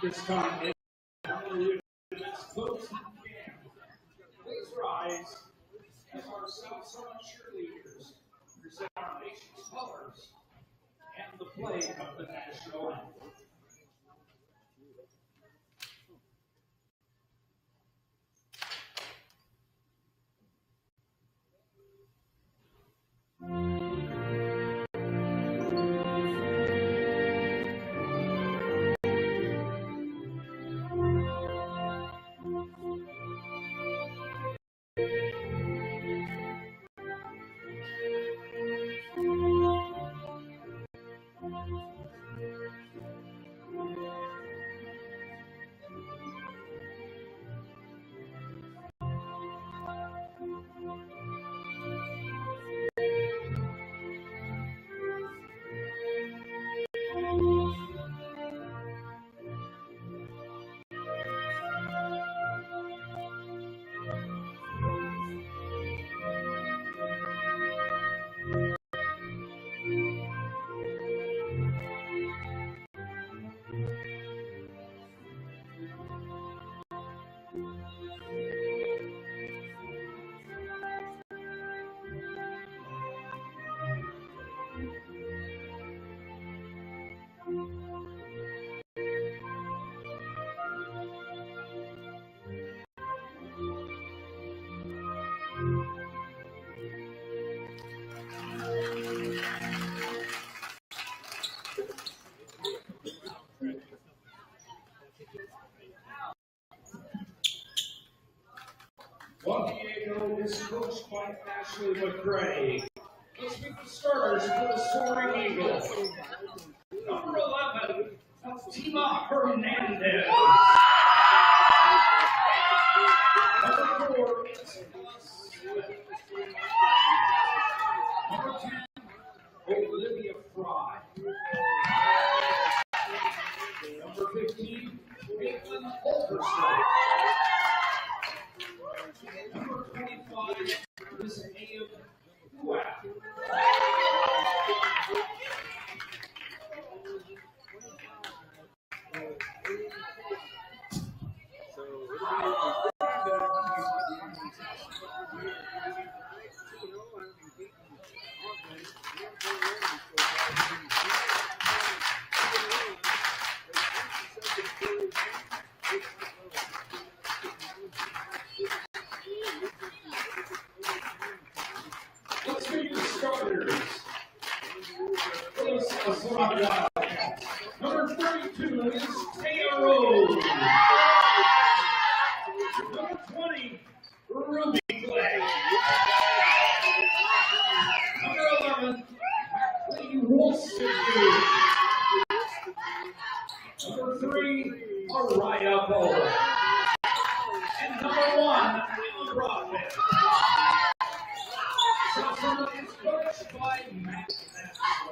This time, folks, please rise as our South Summit cheerleaders present our nation's colors and the play of the national anthem. Juan is coached by Ashley McCray. Let's meet the starters for the Soaring Eagles. Number 11, Fatima Hernandez. Number 4 is Number 10, Olivia Fry. Number 15, Caitlin Holterson. Number 25 is Abe Juan. Let's meet the starters. Number 32 is Taya Rose. Number 20, Ruby Clay. Number 11, Lee Wilson. Number 3, Araya Bowl. And number 1, Emma Broadman. South Summit is coached by Matt Maxwell.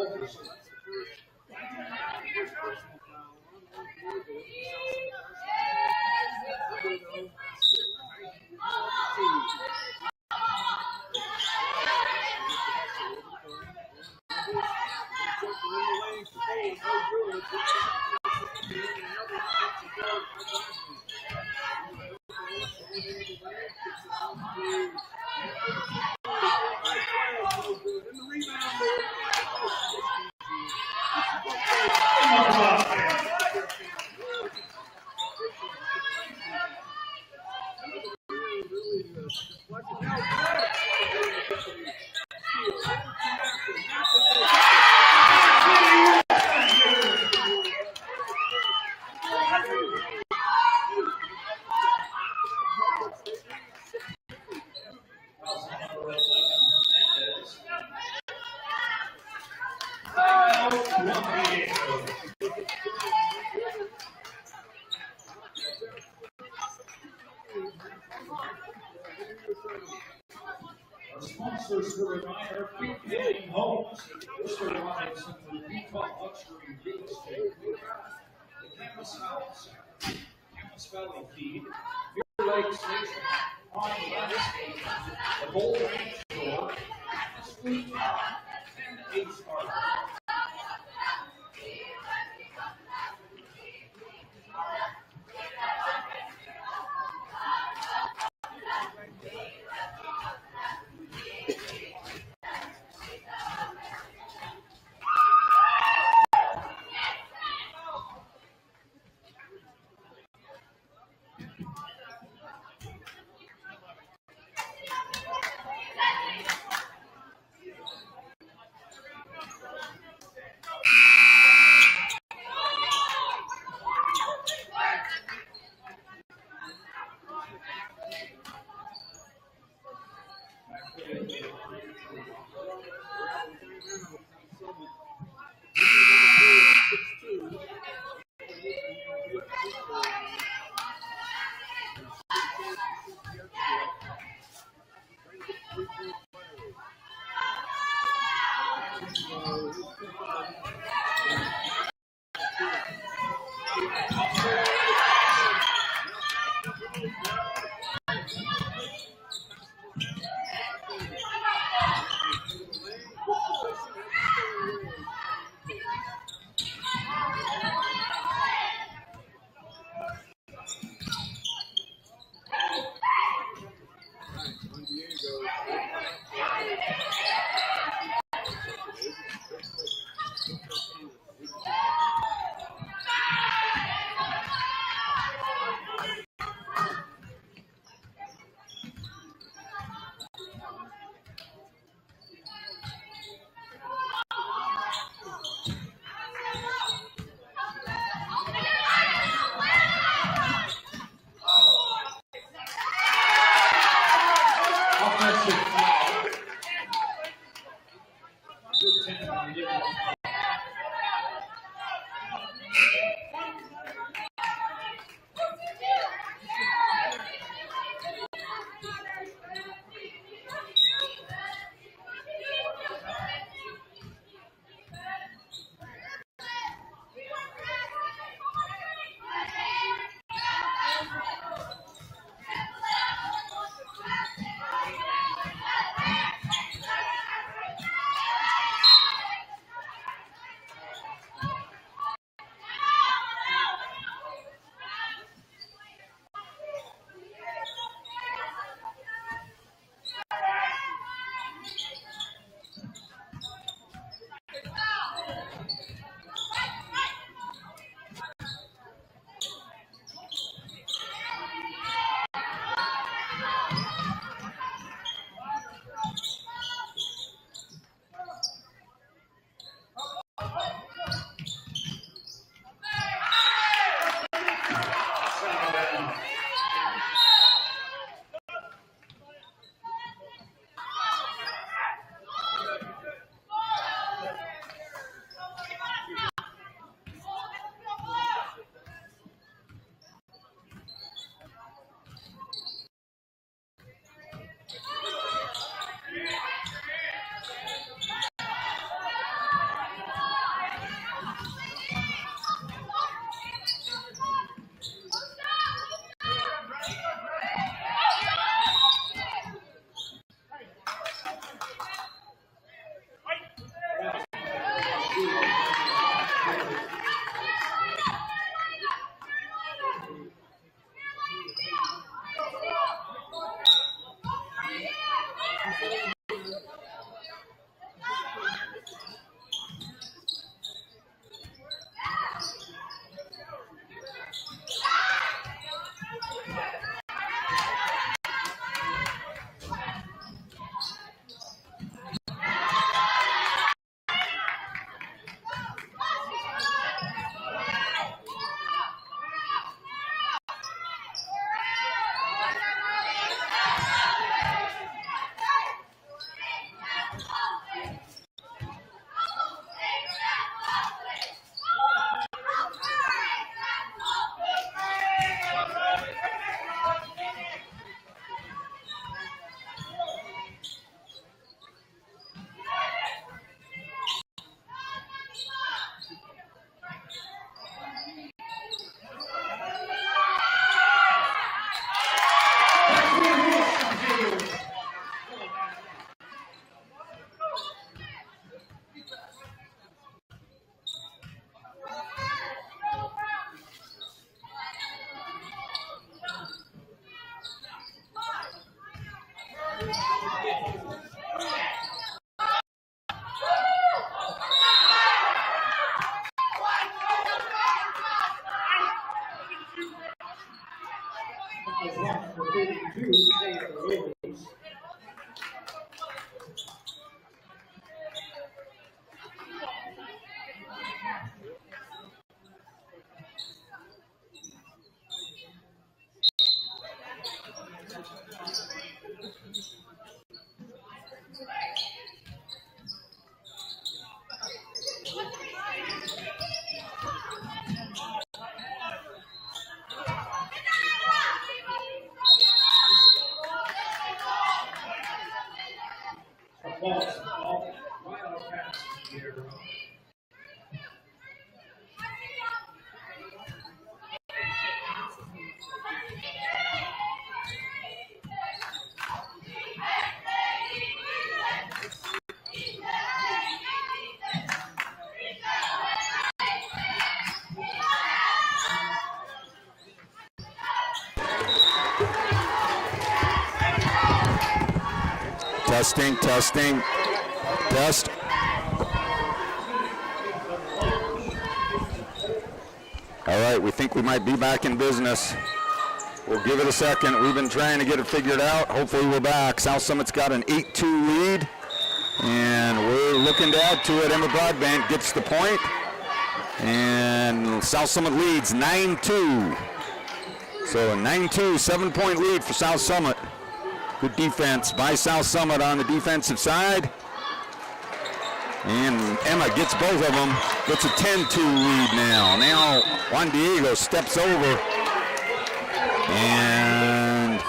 Fulkerson. Our sponsors for tonight are Quick Building Homes, Mr. Robinson for Utah Luxury Real Estate, the Camas Health Center, Camas Valley Feed, Beer Lake Station, Pine Landscape, the Bold Ranch Store, Camas Food Farm, and Ace Harbor. Testing, testing, test. All right, we think we might be back in business. We'll give it a second. We've been trying to get it figured out. Hopefully we're back. South Summit's got an 8-2 lead, and we're looking to add to it. Emma Broadbent gets the point, and South Summit leads 9-2. So a 9-2, 7-point lead for South Summit. Good defense by South Summit on the defensive side. And Emma gets both of them. Gets a 10-2 lead now. Now Juan Diego steps over. And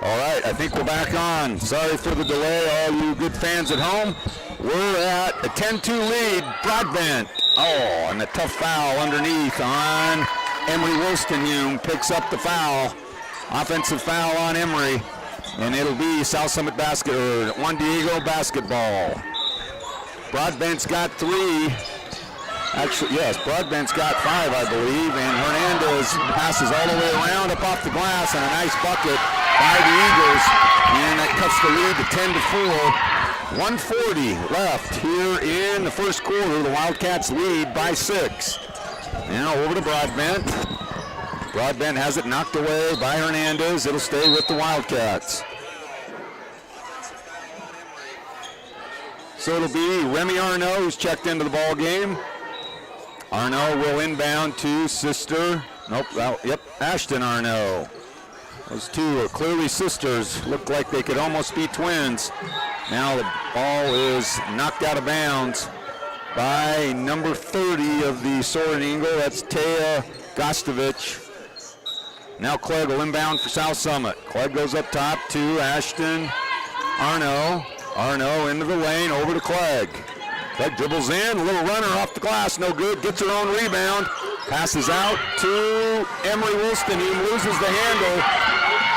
all right, I think we're back on. Sorry for the delay, all you good fans at home. We're at a 10-2 lead. Broadbent. Oh, and a tough foul underneath on Emery Wolstenhume. Picks up the foul. Offensive foul on Emery. And it'll be South Summit Juan Diego basketball. Broadbent's got 3. Actually, yes, Broadbent's got 5, I believe. And Hernandez passes all the way around up off the glass, and a nice bucket by the Eagles. And that cuts the lead to 10-4. 1:40 left here in the first quarter. The Wildcats lead by 6. Now over to Broadbent. Broadbent has it knocked away by Hernandez. It'll stay with the Wildcats. So it'll be Remy Arnaud who's checked into the ball game. Arnaud will inbound to Ashton Arnaud. Those two are clearly sisters. Look like they could almost be twins. Now the ball is knocked out of bounds by number 30 of the Soaring Eagle. That's Taya Gostovich. Now Clegg will inbound for South Summit. Clegg goes up top to Ashton Arnaud. Arnaud into the lane, over to Clegg. Clegg dribbles in, a little runner off the glass, no good. Gets her own rebound. Passes out to Emery Wilson. He loses the handle.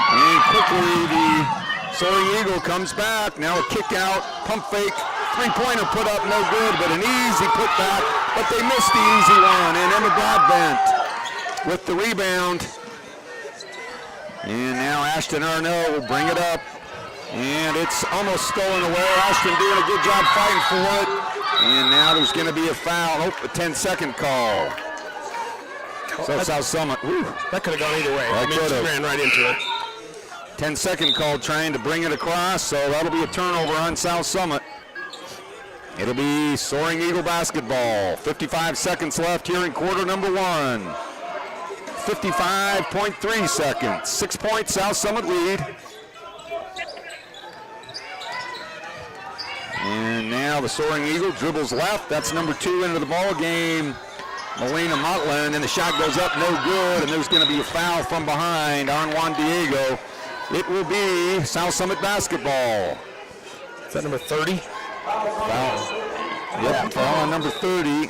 And quickly the Soaring Eagle comes back. Now a kick out, pump fake, three-pointer put up, no good, but an easy putback. But they missed the easy one. And Emma Broadbent with the rebound. And now Ashton Arnaud will bring it up. And it's almost stolen away. Ashton doing a good job fighting for it. And now there's going to be a foul. Oh, a 10-second call. So South Summit. Whew. That could have gone either way. She ran right into it. 10-second call trying to bring it across. So that'll be a turnover on South Summit. It'll be Soaring Eagle basketball. 55 seconds left here in quarter number 1. 55.3 seconds. 6 points, South Summit lead. And now the Soaring Eagle dribbles left. That's number 2 into the ball game, Melina Motlin, and the shot goes up, no good, and there's going to be a foul from behind on Juan Diego. It will be South Summit basketball. Is that number 30? Foul. Yep, foul on number 30,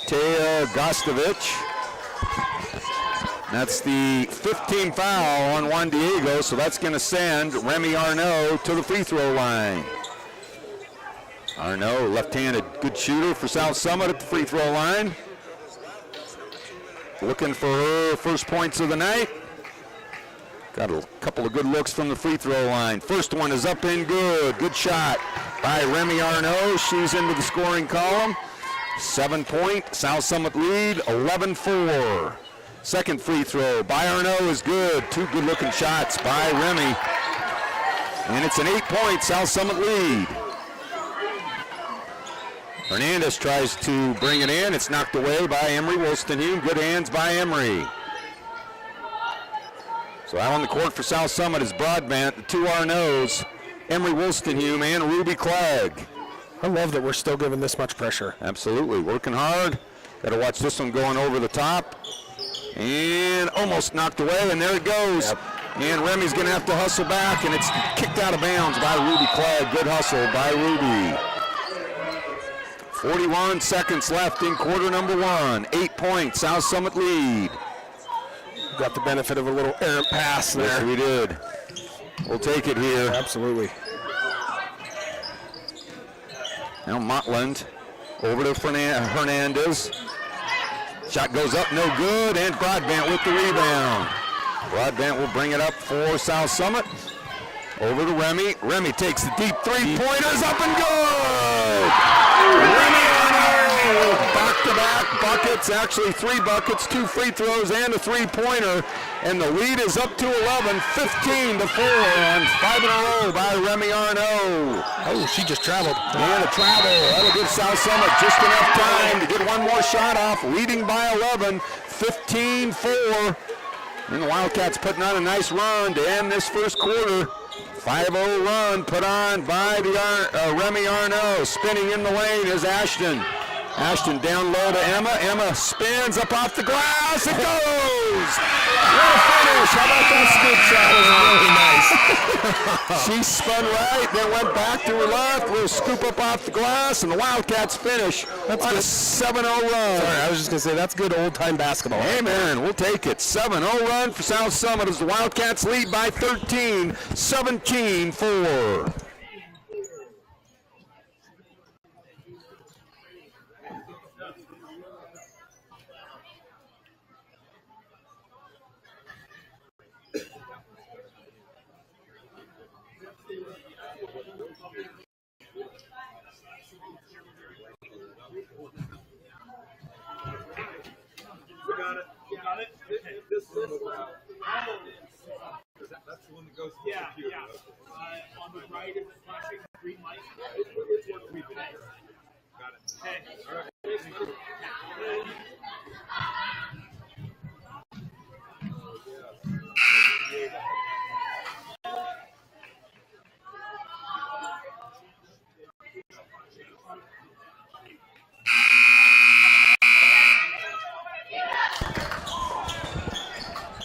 Taya Gostovich. That's the 15th foul on Juan Diego, so that's going to send Remy Arnaud to the free throw line. Arnaud, left-handed good shooter for South Summit at the free throw line. looking for her first points of the night. Got a couple of good looks from the free throw line. First one is up and good. Good shot by Remy Arnaud. She's into the scoring column. 7-point, South Summit lead, 11-4. Second free throw by Arnaud is good. Two good-looking shots by Remy. And it's an 8-point South Summit lead. Hernandez tries to bring it in. It's knocked away by Emery Wolstenhume. Good hands by Emery. So out on the court for South Summit is Broadbent, the two Arnauds, Emery Wolstenhume and Ruby Clegg. I love that we're still giving this much pressure. Absolutely, working hard. Got to watch this one going over the top. And almost knocked away, and there it goes. Yep. And Remy's going to have to hustle back, and it's kicked out of bounds by Ruby Clegg. Good hustle by Ruby. 41 seconds left in quarter number 1. 8 points, South Summit lead. Got the benefit of a little errant pass there. Yes, we did. We'll take it here. Absolutely. Now Motland over to Hernandez. Shot goes up, no good, and Broadbent with the rebound. Broadbent will bring it up for South Summit. Over to Remy. Remy takes the deep three-pointers up and good! Remy Arnaud, back-to-back buckets, actually 3 buckets, 2 free throws, and a three-pointer. And the lead is up to 11, 15-4 on 5 in a row by Remy Arnaud. Oh, she just traveled. And a travel. That'll give South Summit just enough time to get one more shot off, leading by 11, 15-4. And the Wildcats putting on a nice run to end this first quarter. 5-0 run put on by the Remy Arnaud. Spinning in the lane is Ashton. Ashton down low to Emma. Emma spins up off the glass. It goes! What a finish! How about that scoop shot? It was really nice. She spun right, then went back to her left. Little scoop up off the glass, and the Wildcats finish on a 7-0 run. Sorry, I was just going to say, that's good old-time basketball. Amen. We'll take it. 7-0 run for South Summit as the Wildcats lead by 13, 17-4. That's the one that goes to Yeah, the computer. yeah. On the right is the flashing green light. It's what we've been at. Got it. Hey. All right.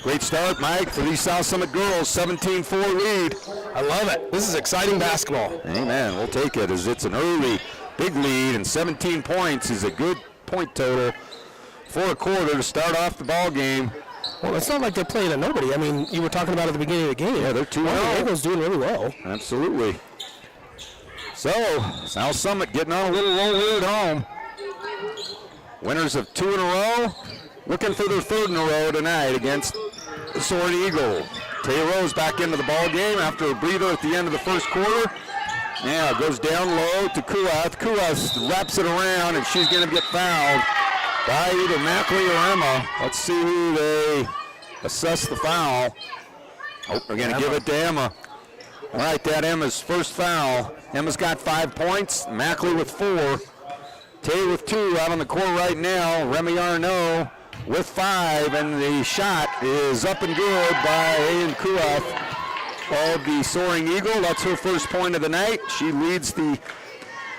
Great start, Mike, for these South Summit girls. 17-4 lead. I love it. This is exciting basketball. Amen. We'll take it as it's an early big lead, and 17 points is a good point total for a quarter to start off the ball game. Well, it's not like they're playing at nobody. I mean, you were talking about at the beginning of the game. Yeah, they're 2-0. Eagles doing really well. Absolutely. So, South Summit getting on a little roll here at home. Winners of 2 in a row, looking for their 3rd in a row tonight against the Soaring Eagle. Tay Rose back into the ball game after a breather at the end of the first quarter. Now goes down low to Kuath. Kuath wraps it around, and she's going to get fouled by either Mackley or Emma. Let's see who they assess the foul. Oh, they're going to give it to Emma. All right, that Emma's first foul. Emma's got 5 points. Mackley with 4. Tay with 2 out on the court right now. Remy Arnaud with 5, and the shot is up and good by Ayan Kuath of the Soaring Eagle. That's her first point of the night. She leads the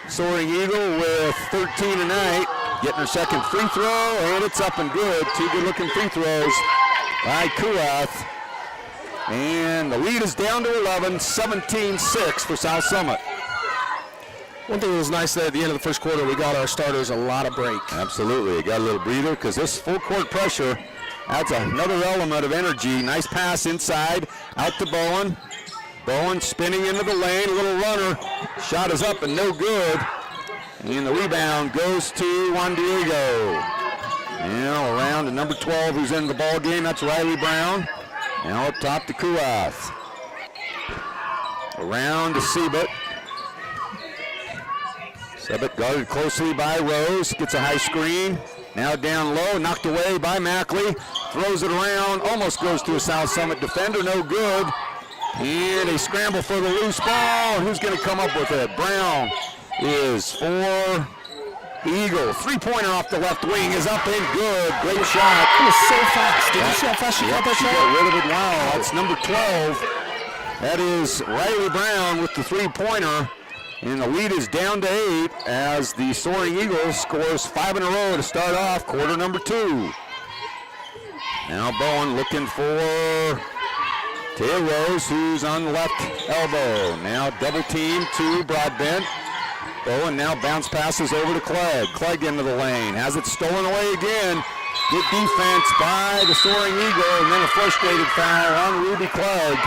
Soaring Eagle with 13 tonight. Getting her second free throw, and it's up and good. 2 good-looking free throws by Kuath. And the lead is down to 11, 17-6 for South Summit. One thing that was nice there at the end of the first quarter, we got our starters a lot of break. Absolutely. Got a little breather because this full court pressure adds another element of energy. Nice pass inside, out to Bowen. Bowen spinning into the lane, a little runner. Shot is up and no good. And the rebound goes to Juan Diego. Now around to number 12 who's in the ball game. That's Riley Brown. Now up top to Kuath. Around to Siebert. Siebert guarded closely by Rose. Gets a high screen. Now down low, knocked away by Mackley. Throws it around, almost goes to a South Summit defender, no good. And a scramble for the loose ball. And who's going to come up with it? Brown is for the Eagles. Three-pointer off the left wing is up and good. Great shot. It was so fast. Did you see how fast she got that She shot? got rid of it. Wow, that's number 12. That is Riley Brown with the three-pointer. And the lead is down to 8 as the Soaring Eagles scores 5 in a row to start off quarter number 2. Now Bowen looking for Taya Rose, who's on the left elbow. Now double team to Broadbent. Bowen now bounce passes over to Clegg. Clegg into the lane. Has it stolen away again. Good defense by the Soaring Eagle, and then a frustrated foul on Ruby Clegg.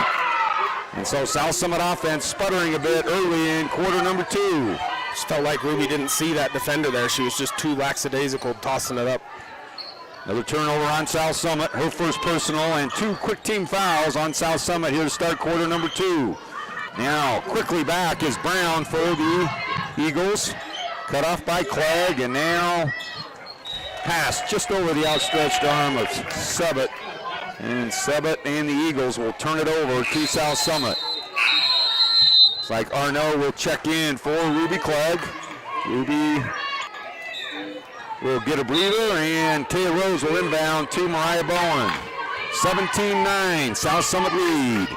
And so South Summit offense sputtering a bit early in quarter number 2. Just felt like Ruby didn't see that defender there. She was just too lackadaisical tossing it up. Another turnover on South Summit, her first personal, and 2 quick team fouls on South Summit here to start quarter number 2. Now quickly back is Brown for the Eagles. Cut off by Clegg, and now pass just over the outstretched arm of Subbett. And Subbett and the Eagles will turn it over to South Summit. It's like Arnaud will check in for Ruby Clegg. Ruby will get a breather, and Taya Rose will inbound to Mariah Bowen. 17-9, South Summit lead.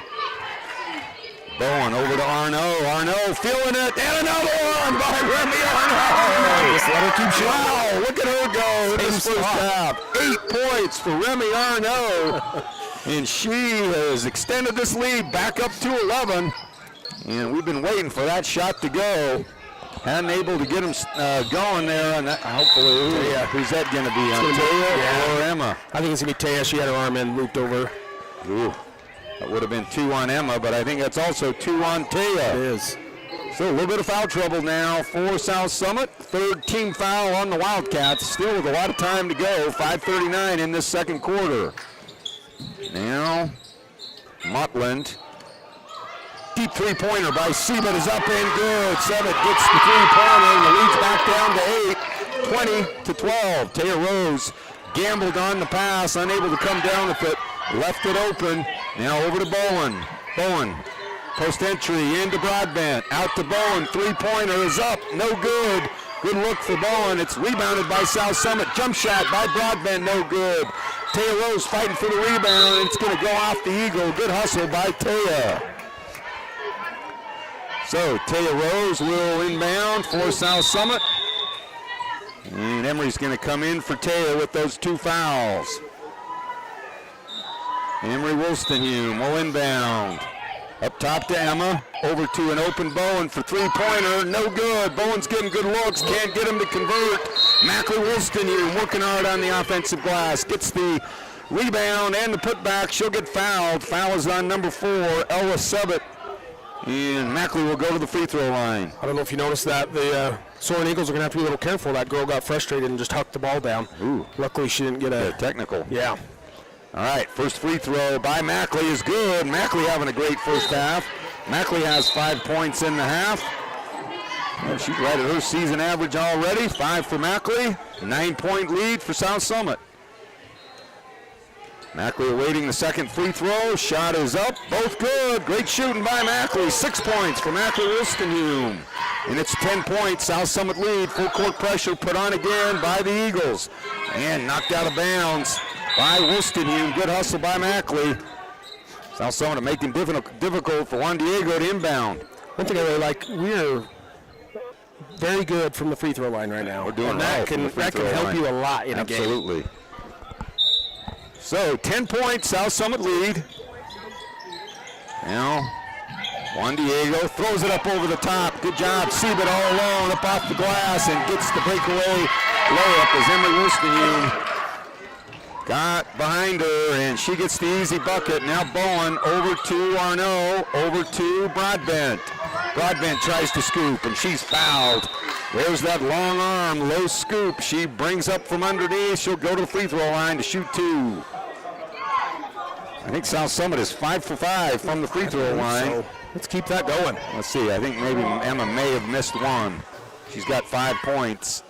Bowen over to Arnaud. Arnaud feeling it, and another one by Remy Arnaud. Just let her keep shooting. Wow, look at her go in this first half. 8 points for Remy Arnaud. And she has extended this lead back up to 11. And we've been waiting for that shot to go. Hadn't able to get him going there. And that, hopefully, who's that going to be on? Taya or Emma? I think it's going to be Taya. She had her arm in, looped over. Ooh, that would have been 2 on Emma, but I think that's also 2 on Taya. It is. So a little bit of foul trouble now for South Summit. 3rd team foul on the Wildcats, still with a lot of time to go. 5:39 in this second quarter. Now, Motland. Deep three-pointer by Siebert is up and good. Siebert gets the three-pointer, and the lead's back down to 8, 20-12. Taya Rose gambled on the pass, unable to come down with it. Left it open. Now over to Bowen. Bowen. Post entry into Broadbent. Out to Bowen. Three-pointer is up. No good. Good look for Bowen. It's rebounded by South Summit. Jump shot by Broadbent. No good. Taya Rose fighting for the rebound, and it's going to go off the Eagle. Good hustle by Taya. So Taya Rose will inbound for South Summit. And Emery's going to come in for Taya with those 2 fouls. Emery Wolstenhume will inbound. Up top to Emma. Over to an open Bowen for three-pointer. No good. Bowen's getting good looks. Can't get him to convert. Mackley Wolstenhume working hard on the offensive glass. Gets the rebound and the putback. She'll get fouled. Foul is on number 4, Ella Subbett. And Mackley will go to the free throw line. I don't know if you noticed that. The Soaring Eagles are going to have to be a little careful. That girl got frustrated and just hucked the ball down. Ooh. Luckily, she didn't get a technical. Yeah. All right, first free throw by Mackley is good. Mackley having a great first half. Mackley has 5 points in the half. Well, she's right at her season average already. 5 for Mackley. 9-point lead for South Summit. Mackley awaiting the second free throw. Shot is up. Both good. Great shooting by Mackley. 6 points for Mackley Wolstenhume. And it's 10 points. South Summit lead. Full court pressure put on again by the Eagles. And knocked out of bounds by Wolstenhume. Good hustle by Mackley. South Summit making difficult for Juan Diego to inbound. One thing I really like, we're very good from the free throw line right now. We're doing and well that from can the free throw help line. you a lot in a game. Absolutely. So 10 points, South Summit lead. Now Juan Diego throws it up over the top. Good job, Siebert all alone up off the glass and gets the breakaway layup as Emery Wolstenhume got behind her, and she gets the easy bucket. Now Bowen over to Arnaud, over to Broadbent. Broadbent tries to scoop, and she's fouled. There's that long arm, low scoop. She brings up from underneath. She'll go to the free throw line to shoot 2. I think South Summit is 5 for 5 from the free throw line. So let's keep that going. Let's see. I think maybe Emma may have missed one. She's got 5 points.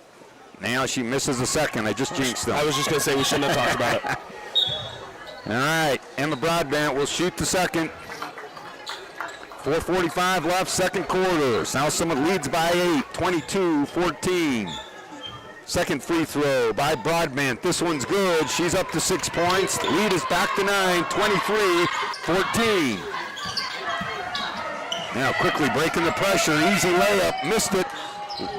Now she misses a second. I just jinxed them. I was just going to say we shouldn't have talked about it. All right. Emma Broadbent will shoot the second. 4:45 left, second quarter. South Summit leads by 8, 22-14. Second free throw by Broadbent. This one's good. She's up to 6 points. The lead is back to 9, 23-14. Now quickly breaking the pressure. Easy layup. Missed it.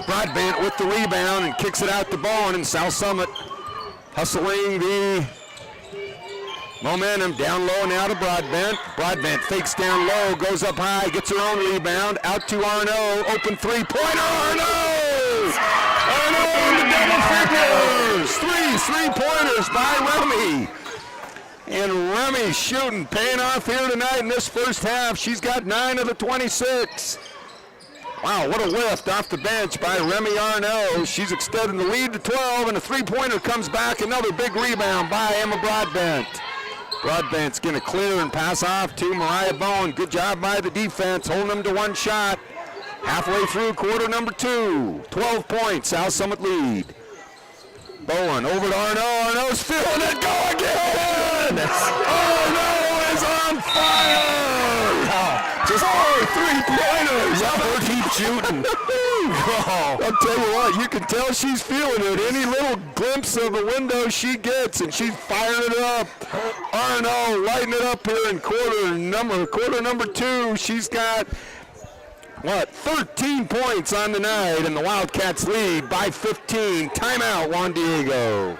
Broadbent with the rebound and kicks it out to Bowen, and South Summit hustling the momentum down low now to Broadbent. Broadbent fakes down low, goes up high, gets her own rebound. Out to Arnaud. Open three-pointer. Arnaud! Arnaud in the double figures. 3 3-pointers by Remy. And Remy shooting, paying off here tonight in this first half. She's got 9 of the 26. Wow, what a lift off the bench by Remy Arnaud. She's extending the lead to 12, and a three-pointer comes back. Another big rebound by Emma Broadbent. Broadbent's going to clear and pass off to Mariah Bowen. Good job by the defense, holding them to 1 shot. Halfway through quarter number 2. 12 points, South Summit lead. Bowen over to Arnaud. Arnaud's feeling it. Go again! Arnaud is on fire! Just 4 3-pointers. Her keep shooting. I'll tell you what, you can tell she's feeling it. Any little glimpse of a window she gets, and she's firing it up. Arnaud lighting it up here in quarter number 2. She's got, 13 points on the night, and the Wildcats lead by 15. Timeout, Juan Diego.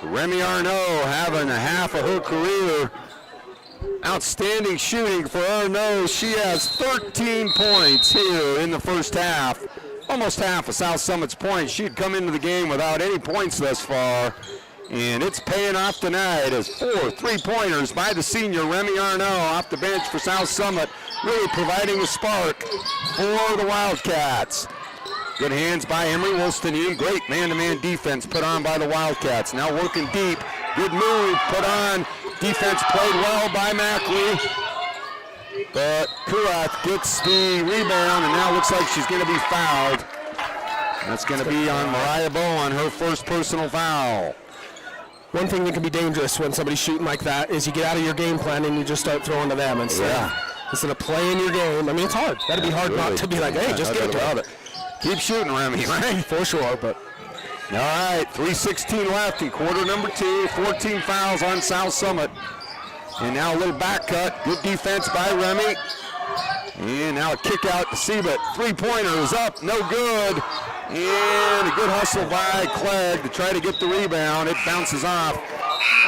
Remy Arnaud having a half of her career. Outstanding shooting for Arnaud. She has 13 points here in the first half. Almost half of South Summit's points. She'd come into the game without any points thus far. And it's paying off tonight as 4 3-pointers by the senior Remy Arnaud off the bench for South Summit, really providing a spark for the Wildcats. Good hands by Emery Wolstenian. Great man-to-man defense put on by the Wildcats. Now working deep. Good move put on. Defense played well by Mackley. But Kurath gets the rebound, and now looks like she's going to be fouled. That's going to be on Mariah Bowen, her first personal foul. One thing that can be dangerous when somebody's shooting like that is you get out of your game plan and you just start throwing to them instead of playing your game. I mean, it's hard. That'd be hard not to be like, hey, just get it to them. Keep shooting, Remy, right? For sure, but. All right, 3:16 left in quarter number 2. 14 fouls on South Summit. And now a little back cut. Good defense by Remy. And now a kick out to Siebert. 3-pointer is up, no good. And a good hustle by Clegg to try to get the rebound. It bounces off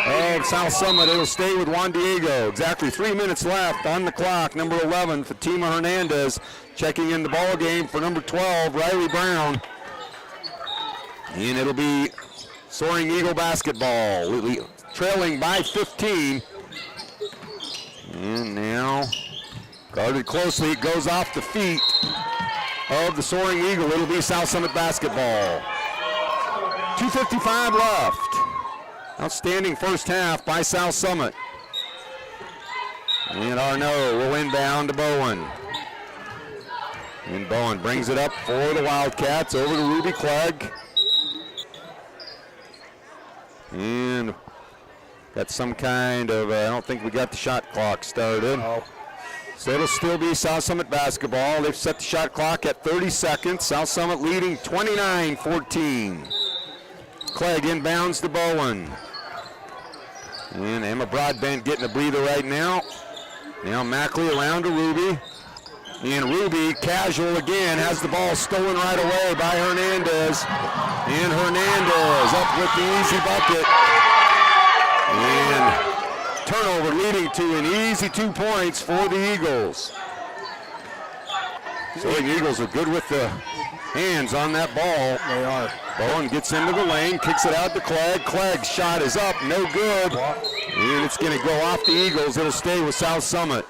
of South Summit. It'll stay with Juan Diego. Exactly 3 minutes left on the clock. Number 11, Fatima Hernandez, checking in the ball game for number 12, Riley Brown. And it'll be Soaring Eagle basketball, trailing by 15. And now, guarded closely, it goes off the feet of the Soaring Eagle. It'll be South Summit basketball. 2:55 left. Outstanding first half by South Summit. And Arnaud will inbound to Bowen. And Bowen brings it up for the Wildcats over to Ruby Clegg. And Got some kind of, I don't think we got the shot clock started. So it'll still be South Summit basketball. They've set the shot clock at 30 seconds. South Summit leading 29-14. Clegg inbounds to Bowen. And Emma Broadbent getting a breather right now. Now Mackley around to Ruby. And Ruby, casual again, has the ball stolen right away by Hernandez. And Hernandez up with the easy bucket. And turnover leading to an easy 2 points for the Eagles. So the Eagles are good with the hands on that ball. They are. Bowen gets into the lane, kicks it out to Clegg. Clegg's shot is up, no good. And it's going to go off the Eagles. It'll stay with South Summit.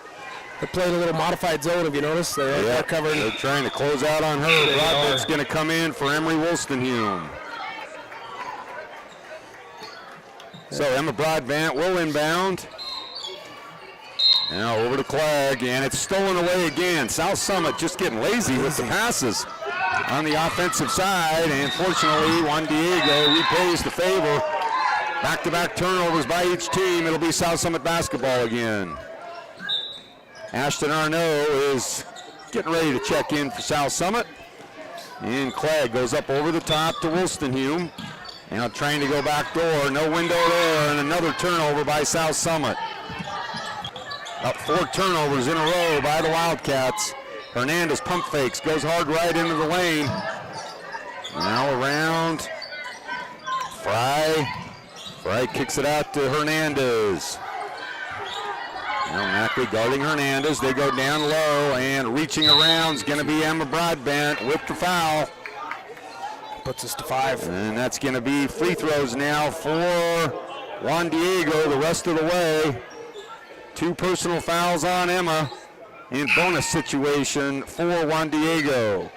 They're playing a little modified zone, have you noticed? They're covering. They're trying to close out on her. Broadbent's going to come in for Emery Wolstenhume. So Emma Broadbent will inbound. Now over to Clegg, and it's stolen away again. South Summit just getting lazy with the passes on the offensive side, and fortunately Juan Diego repays the favor. Back-to-back turnovers by each team. It'll be South Summit basketball again. Ashton Arnaud is getting ready to check in for South Summit. And Clegg goes up over the top to Wolstenhume. Now trying to go back door, no window there, and another turnover by South Summit. Up 4 turnovers in a row by the Wildcats. Hernandez pump fakes, goes hard right into the lane. Now around, Fry kicks it out to Hernandez. Now Mackley guarding Hernandez. They go down low, and reaching around is going to be Emma Broadbent with the foul. Puts us to 5. And that's going to be free throws now for Juan Diego the rest of the way. 2 personal fouls on Emma in bonus situation for Juan Diego.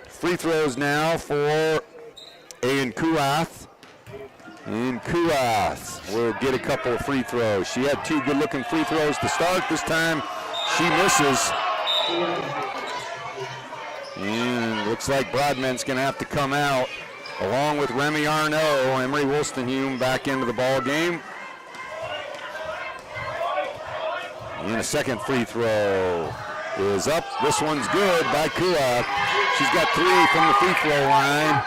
Free throws now for Ayan Kuath. And Kuath will get a couple of free throws. She had 2 good-looking free throws to start. This time she misses. And looks like Broadbent's going to have to come out along with Remy Arnaud. Emery Wolstenhume back into the ball game. And a second free throw is up. This one's good by Kuath. She's got 3 from the free throw line.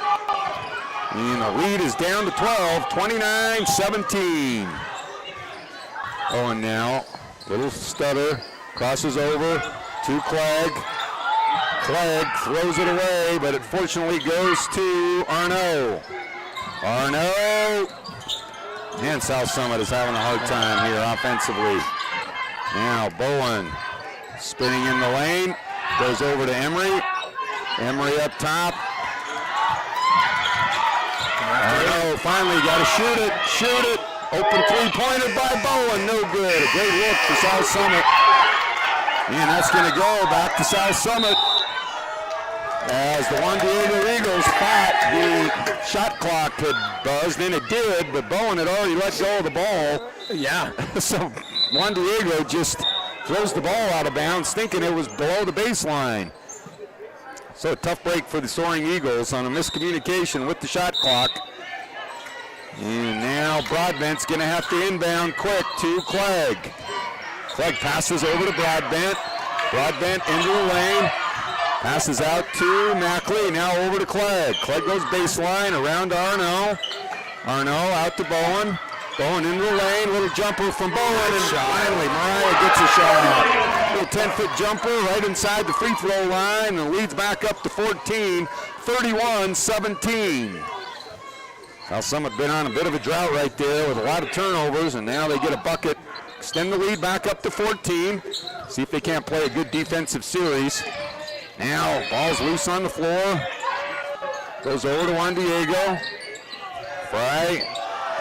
And the lead is down to 12, 29-17. Owen now, little stutter, crosses over to Clegg. Clegg throws it away, but it fortunately goes to Arnaud. Arnaud. And South Summit is having a hard time here offensively. Now Bowen spinning in the lane, goes over to Emery. Emery up top. Arnaud finally got to shoot it. Open 3-pointer by Bowen, no good. A great look for South Summit. And that's going to go back to South Summit as the Juan Diego Eagles thought the shot clock had buzzed, and it did, but Bowen had already let go of the ball. Yeah. So Juan Diego just throws the ball out of bounds thinking it was below the baseline. So a tough break for the Soaring Eagles on a miscommunication with the shot clock. And now Broadbent's going to have to inbound quick to Clegg. Clegg passes over to Broadbent. Broadbent into the lane. Passes out to Mackley. Now over to Clegg. Clegg goes baseline around to Arnaud. Arnaud out to Bowen. Bowen into the lane. Little jumper from Bowen. And finally Mariah gets a shot. Little 10-foot jumper right inside the free throw line. And leads back up to 14. 31-17. South Summit been on a bit of a drought right there with a lot of turnovers, and now they get a bucket, extend the lead back up to 14. See if they can't play a good defensive series. Now, ball's loose on the floor. Goes over to Juan Diego. Fry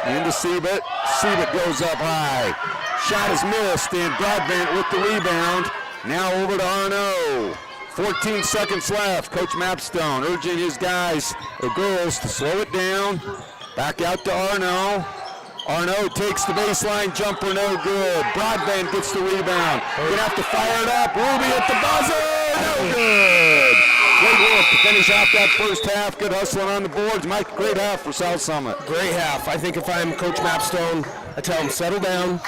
into Siebert. Siebert goes up high. Shot is missed, and Broadbent with the rebound. Now over to Arnaud. 14 seconds left. Coach Mapstone urging his guys or girls to slow it down. Back out to Arnaud. Arnaud takes the baseline jumper, no good. Broadbent gets the rebound. Gonna have to fire it up. Ruby at the buzzer, no good. Great work to finish out that first half. Good hustling on the boards. Mike, great half for South Summit. Great half. I think if I'm Coach Mapstone, I tell him settle down,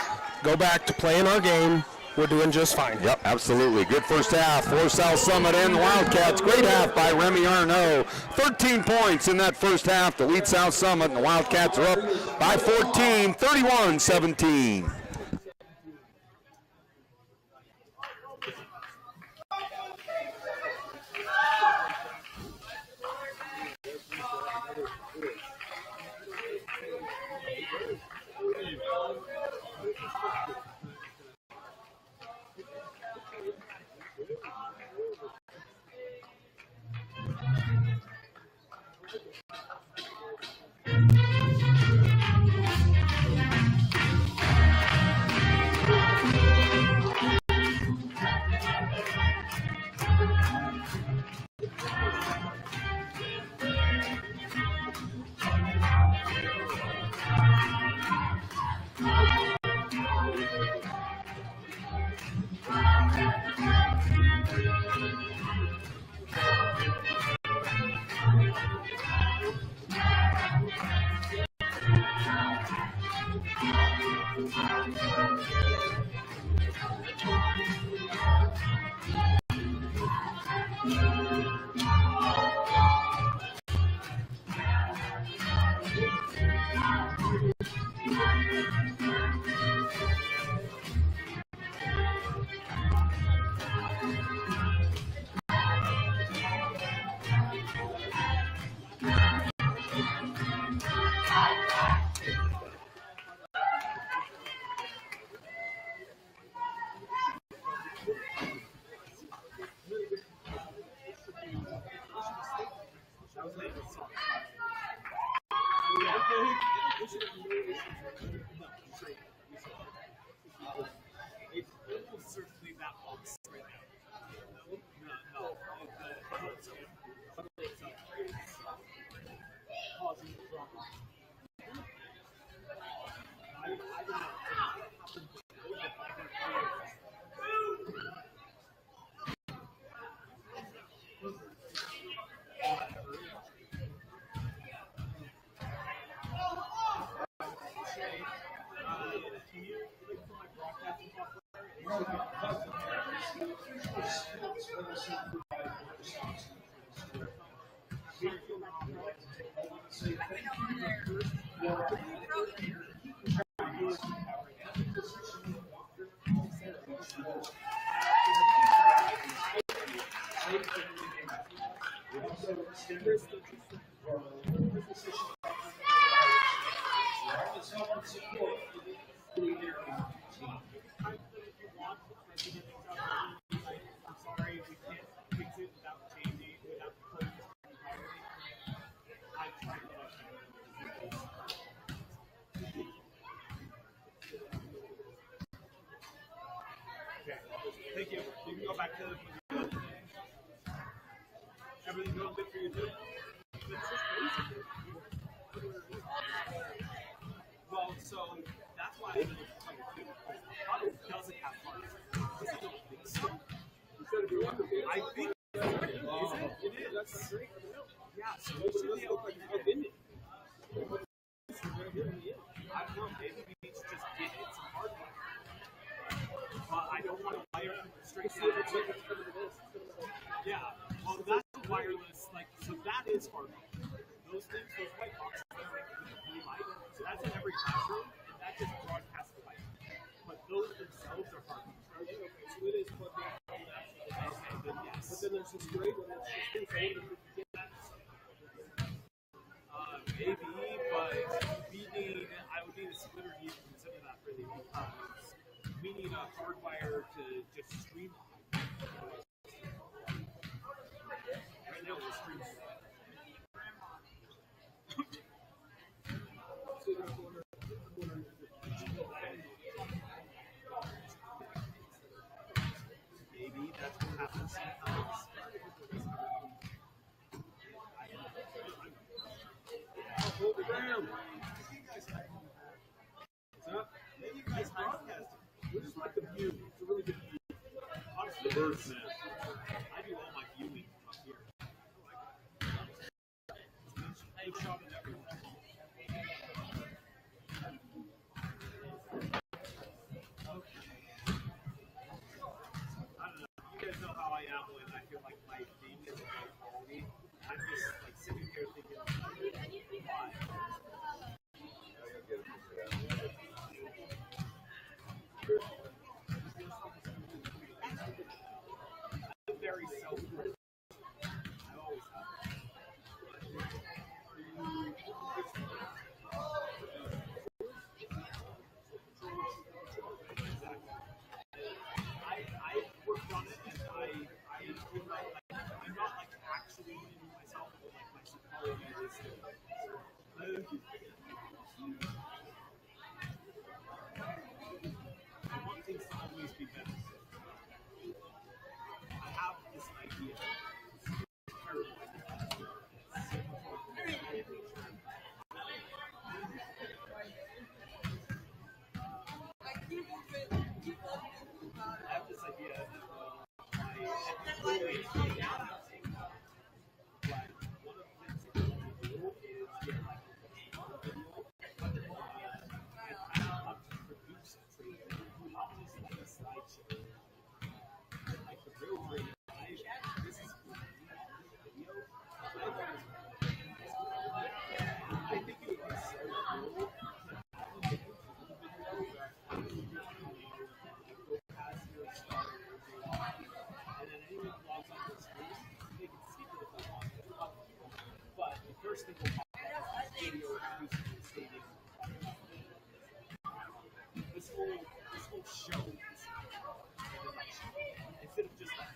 go back to playing our game. We're doing just fine. Yep, absolutely. Good first half for South Summit and the Wildcats. Great half by Remy Arnaud. 13 points in that first half to lead South Summit, and the Wildcats are up by 14, 31-17. Thank you. You can go back to everything going good for you too? Well, so that's why I didn't come to Probably doesn't have fun. I don't think so. I think it is. That's great. Yeah, so we should be able to win it. I don't know, maybe we need to just get it some hardware. But I don't want to wire straight down. Yeah, well, that's wireless, like, so that is hardware. Those things, those white boxes, really light. So that's in every classroom, and that just broadcasts the light. But those themselves are hardware. Okay, so it is plugged in. Okay, then yes. But then there's this gray one that's just inside of the maybe, but I would need a splitter to even consider that really because we need a hardwire to just stream. Right now we're streaming. Maybe that's what happens sometimes. Hold it down. Maybe you guys broadcast it. We just like the view. It's a really good view. Honestly, the birds, man. I do all my viewing up here. You guys know how I am when I feel like my thing isn't high quality. I'm just like sitting here thinking, why? I'm very self-critical. I always have. I worked on it, and I'm not like actually in myself, but like my psychology is I want things to always be better. I have this idea. I have this idea that one of the things that you do is get like and have to produce it. Not just like a slideshow. Like the real dream. This is video. I think it would be so cool. And then anyone who logs on the screen, they can see it if they want. But the first thing we'll talk about is video exclusive to the stadium. This whole show is instead of just like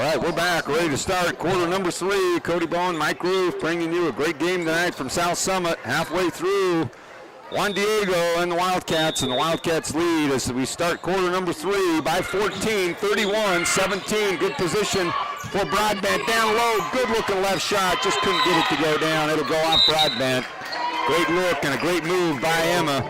All right, we're back, ready to start quarter number 3. Cody Bowen, Mike Roof bringing you a great game tonight from South Summit. Halfway through, Juan Diego and the Wildcats lead as we start quarter number 3 by 14, 31-17. Good position for Broadbent. Down low, good looking left shot, just couldn't get it to go down. It'll go off Broadbent. Great look and a great move by Emma.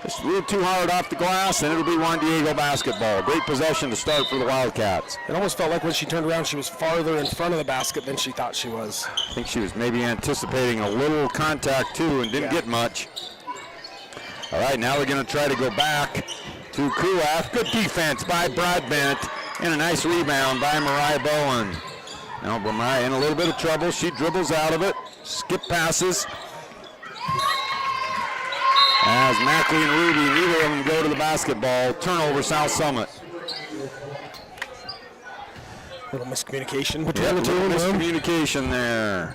Just a little too hard off the glass, and it'll be Juan Diego basketball. Great possession to start for the Wildcats. It almost felt like when she turned around, she was farther in front of the basket than she thought she was. I think she was maybe anticipating a little contact, too, and didn't get much. All right, now we're going to try to go back to Kuaf. Good defense by Broadbent, and a nice rebound by Mariah Bowen. Now Mariah in a little bit of trouble. She dribbles out of it. Skip passes. As Mackley and Ruby, neither of them go to the basketball. Turnover, South Summit. Little miscommunication between the two. Miscommunication there.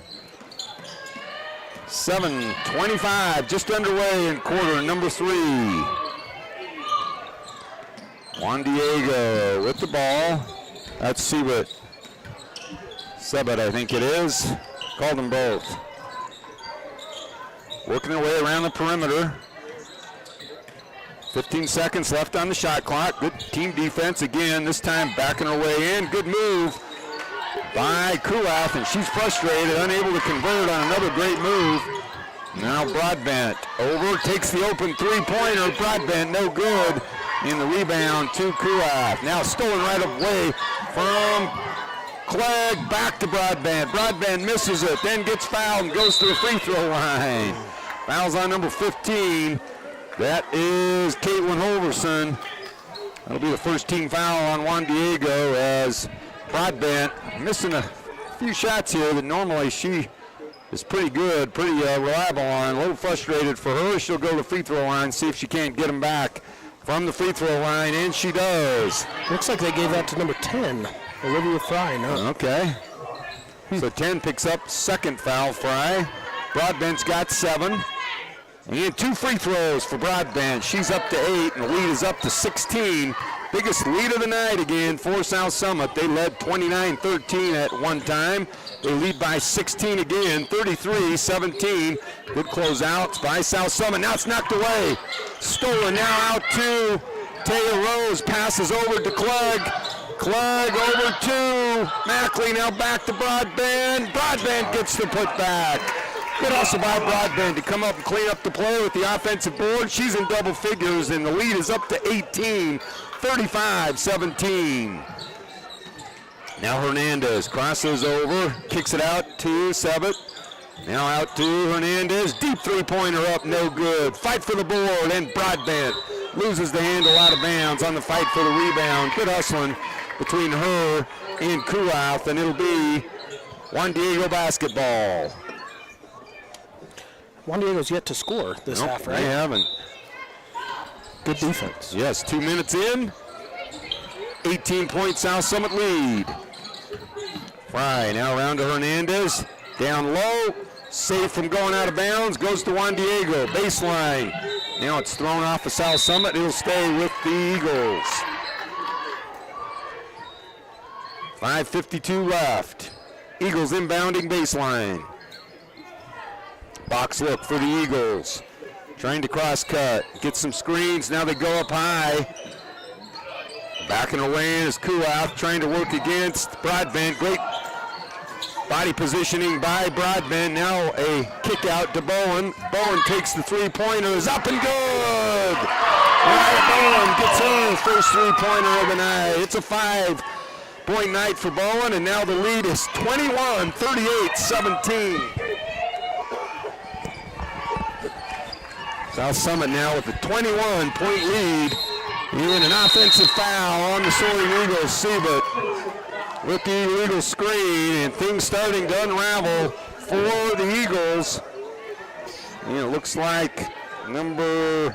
7:25 just underway in quarter number 3. Juan Diego with the ball. Let's see what Sebet, I think it is. Called them both. Working their way around the perimeter. 15 seconds left on the shot clock. Good team defense again, this time backing her way in. Good move by Kuaf, and she's frustrated, unable to convert on another great move. Now Broadbent over, takes the open three-pointer. Broadbent no good in the rebound to Kuaf. Now stolen right away from Clegg, back to Broadbent. Broadbent misses it, then gets fouled and goes to the free throw line. Fouls on number 15. That is Caitlin Holverson. That'll be the first team foul on Juan Diego as Broadbent missing a few shots here that normally she is pretty good, pretty reliable on. A little frustrated for her. She'll go to the free throw line, see if she can't get them back from the free throw line, and she does. Looks like they gave that to number 10, Olivia Fry. No. Okay. So 10 picks up second foul, Fry. Broadbent's got 7. And 2 free throws for Broadbent. She's up to 8, and the lead is up to 16. Biggest lead of the night again for South Summit. They led 29-13 at one time. They lead by 16 again, 33-17. Good closeouts by South Summit. Now it's knocked away. Stolen now out to Taylor Rose. Passes over to Clegg. Clegg over to Mackley. Now back to Broadbent. Broadbent gets the putback. Good also by Broadbent to come up and clean up the play with the offensive board. She's in double figures, and the lead is up to 18, 35-17. Now Hernandez crosses over, kicks it out to Sebet. Now out to Hernandez. Deep three-pointer up, no good. Fight for the board, and Broadbent loses the handle out of bounds on the fight for the rebound. Good hustling between her and Kuaf, and it'll be Juan Diego basketball. Juan Diego's yet to score this half, right? They haven't. Good defense. Yes, 2 minutes in. 18-point South Summit lead. Fry now around to Hernandez. Down low. Safe from going out of bounds. Goes to Juan Diego. Baseline. Now it's thrown off of South Summit. It'll stay with the Eagles. 5:52 left. Eagles inbounding baseline. Box look for the Eagles. Trying to cross cut. Get some screens. Now they go up high. Backing away is Kuaf trying to work against Broadbent. Great body positioning by Broadbent. Now a kick out to Bowen. Bowen takes the three-pointer. Is up and good. Mariah Bowen gets her first three-pointer of the night. It's a 5-point night for Bowen, and now the lead is 21-38-17. South Summit now with a 21-point lead. And an offensive foul on the Soaring Eagles. Sebet with the illegal screen, and things starting to unravel for the Eagles. And it looks like number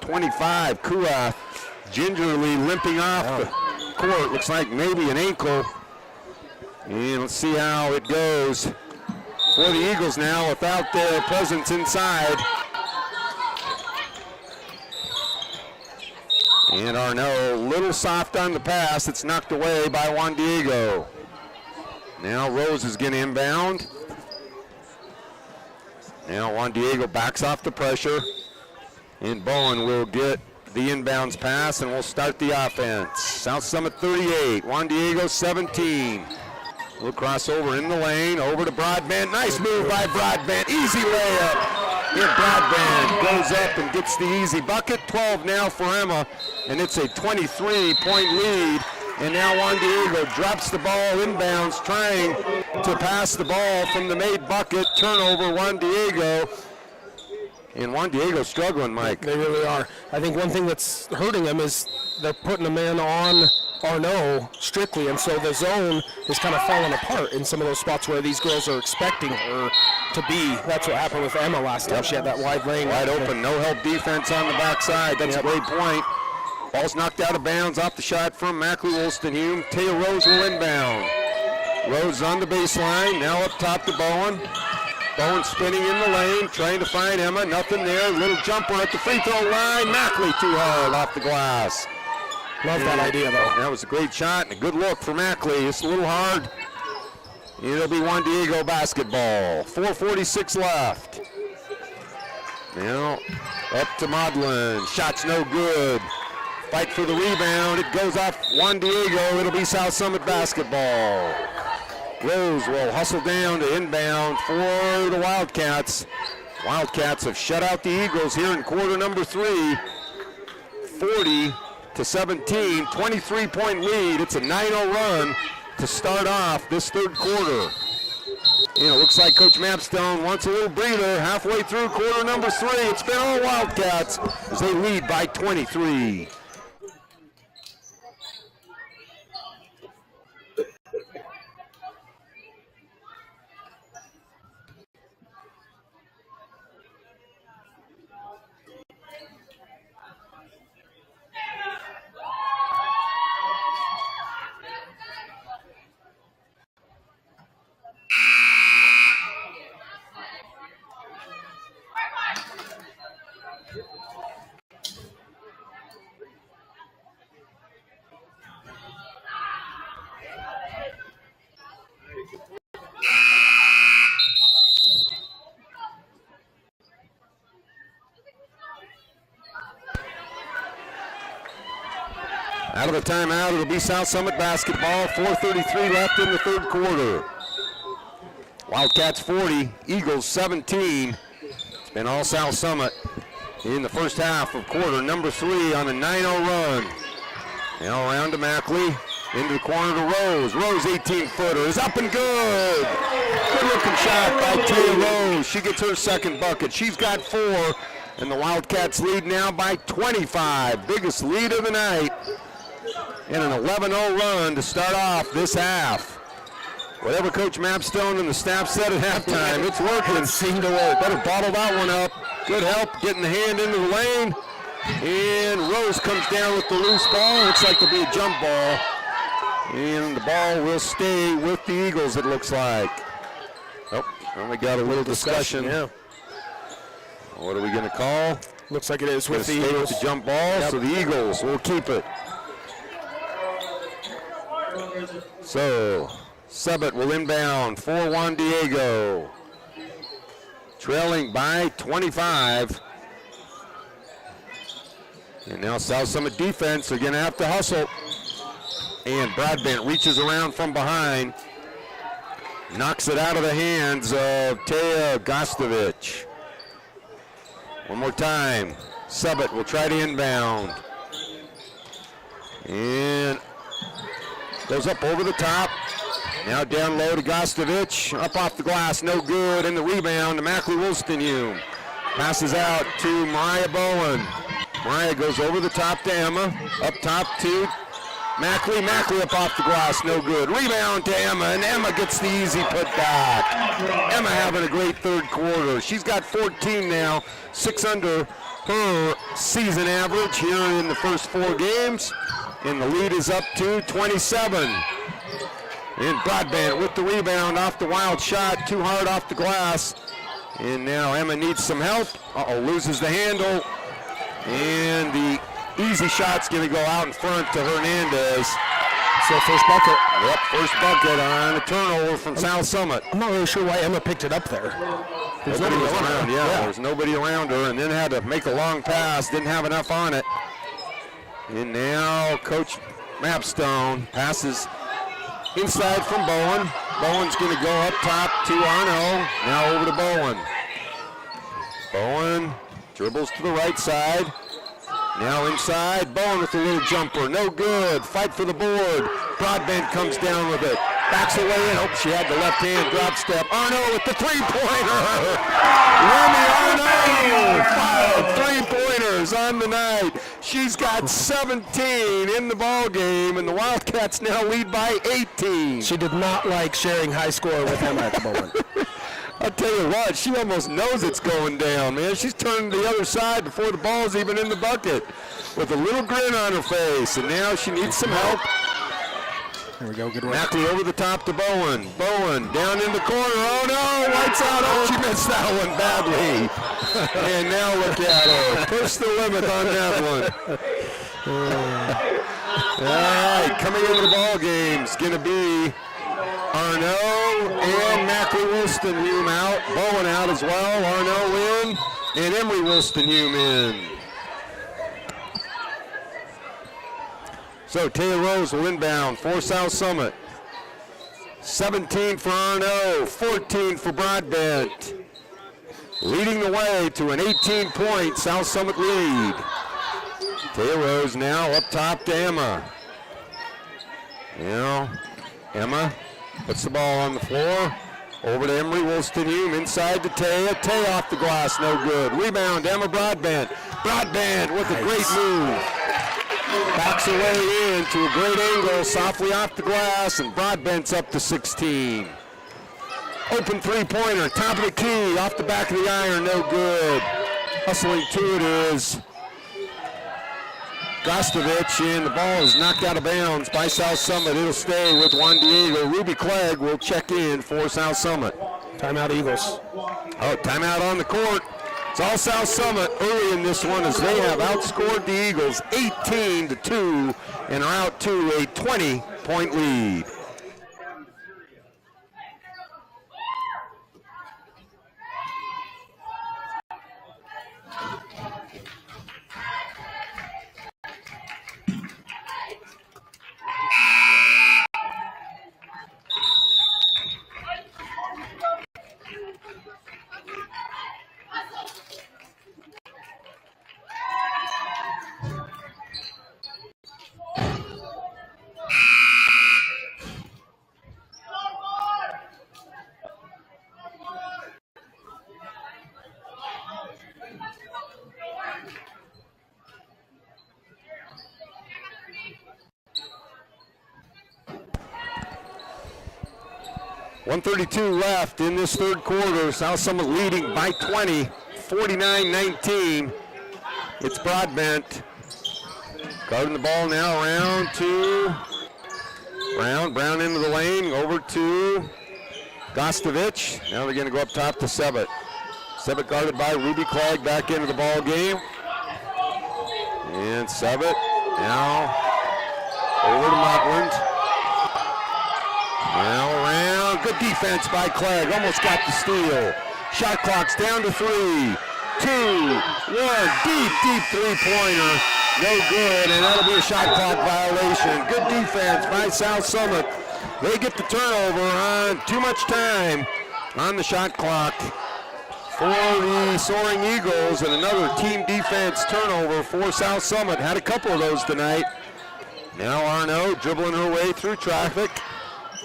25, Kuaf, gingerly limping off the court. Looks like maybe an ankle. And let's see how it goes for the Eagles now without their presence inside. And Arnaud, a little soft on the pass. It's knocked away by Juan Diego. Now Rose is going to inbound. Now Juan Diego backs off the pressure. And Bowen will get the inbounds pass, and we'll start the offense. South Summit 38, Juan Diego 17. We'll cross over in the lane, over to Broadbent. Nice move by Broadbent, easy layup. And Broadbent goes up and gets the easy bucket. 12 now for Emma, and it's a 23-point lead. And now Juan Diego drops the ball inbounds, trying to pass the ball from the made bucket. Turnover, Juan Diego. And Juan Diego's struggling, Mike. They really are. I think one thing that's hurting them is they're putting a man on Arnaud strictly, and so the zone is kind of falling apart in some of those spots where these girls are expecting her to be. That's what happened with Emma last time. She had that wide lane. Wide open, no help defense on the backside. That's a great point. Ball's knocked out of bounds off the shot from Mackley Wolstenhume. Taya Rose will inbound. Rose on the baseline, now up top to Bowen. Bowen spinning in the lane, trying to find Emma. Nothing there. Little jumper at the free throw line. Mackley too hard off the glass. Love that idea, though. That was a great shot and a good look for Mackley. It's a little hard. It'll be Juan Diego basketball. 4:46 left. Now up to Maudlin. Shot's no good. Fight for the rebound. It goes off Juan Diego. It'll be South Summit basketball. Rose will hustle down to inbound for the Wildcats. Wildcats have shut out the Eagles here in quarter number 3. 40-17, 23-point lead. It's a 9-0 run to start off this third quarter. You know, looks like Coach Mapstone wants a little breather halfway through quarter number 3. It's been all Wildcats as they lead by 23. Out of the timeout, it'll be South Summit basketball. 4:33 left in the third quarter. Wildcats 40, Eagles 17. It's been all South Summit in the first half of quarter number 3 on a 9-0 run. Now around to Mackley, into the corner to Rose. Rose 18-footer is up and good. Good looking shot by Taya Rose. She gets her second bucket. She's got 4, and the Wildcats lead now by 25. Biggest lead of the night. And an 11-0 run to start off this half. Whatever Coach Mapstone and the staff said at halftime, it's working. It seemed to work. Better bottle that one up. Good help getting the hand into the lane. And Rose comes down with the loose ball. Looks like there'll be a jump ball. And the ball will stay with the Eagles, it looks like. Oh, and we got a little discussion. Yeah. What are we going to call? Looks like it is with the Stay Eagles. with the jump ball, so the Eagles will keep it. So, Subbit will inbound for Juan Diego. Trailing by 25. And now South Summit defense are going to have to hustle. And Broadbent reaches around from behind. Knocks it out of the hands of Taya Gostovich. One more time. Subbit will try to inbound. And goes up over the top. Now down low to Gostovich. Up off the glass, no good. And the rebound to Mackley Wolstenhume. Passes out to Mariah Bowen. Mariah goes over the top to Emma. Up top to Mackley. Mackley up off the glass, no good. Rebound to Emma, and Emma gets the easy putback. Emma having a great third quarter. She's got 14 now, 6 under her season average here in the first 4 games. And the lead is up to 27. And Broadbent with the rebound off the wild shot, too hard off the glass. And now Emma needs some help. Loses the handle. And the easy shot's going to go out in front to Hernandez. So first bucket. Yep, first bucket on a turnover from South Summit. I'm not really sure why Emma picked it up there. There's Nobody was around, yeah. There's nobody around her, and then had to make a long pass, didn't have enough on it. And now Coach Mapstone passes inside from Bowen. Bowen's going to go up top to Arno. Now over to Bowen. Bowen dribbles to the right side. Now inside, Bowen with a little jumper, no good. Fight for the board. Broadbent comes down with it. Backs away in. Oh, she had the left hand drop step. Arno with the three-pointer. Remy Arno, 5 3-pointers on the night. She's got 17 in the ball game, and the Wildcats now lead by 18. She did not like sharing high score with Emma at the moment. I'll tell you what, she almost knows it's going down, man. She's turning to the other side before the ball's even in the bucket with a little grin on her face, and now she needs some help. Here we go, good work. Mackley over the top to Bowen. Bowen down in the corner. Oh, no, lights out. Oh, she missed that one badly. And now look at her. Push the limit on that one. All right, coming into the ball game is going to be Arno and Mackley Wilston-Hume out. Bowen out as well. Arno in and Emery Wilston-Hume in. So Taylor Rose will inbound for South Summit. 17 for Arno, 14 for Broadbent. Leading the way to an 18-point South Summit lead. Taylor Rose now up top to Emma. Now Emma puts the ball on the floor. Over to Emery Wilston-Hume, inside to Taya. Taya off the glass, no good. Rebound, Emma Broadbent. Broadbent with a great move. Backs away in to a great angle, softly off the glass, and Broadbent's up to 16. Open three-pointer, top of the key, off the back of the iron, no good. Hustling to it is Gostovich, and the ball is knocked out of bounds by South Summit. It'll stay with Juan Diego. Ruby Clegg will check in for South Summit. Timeout, Eagles. Oh, timeout on the court. It's all South Summit early in this one as they have outscored the Eagles 18-2 and are out to a 20-point lead. .132 left in this third quarter. South Summit leading by 20, 49-19. It's Broadbent. Guarding the ball now around to Brown into the lane, over to Gostovich. Now they're going to go up top to Sebit. Sebit guarded by Ruby Clegg back into the ball game. And Sebit now over to Motland. Now around, good defense by Clegg, almost got the steal. Shot clock's down to 3, 2, 1, deep three-pointer, no good, and that'll be a shot clock violation. Good defense by South Summit. They get the turnover on too much time on the shot clock for the Soaring Eagles, and another team defense turnover for South Summit. Had a couple of those tonight. Now Arno dribbling her way through traffic.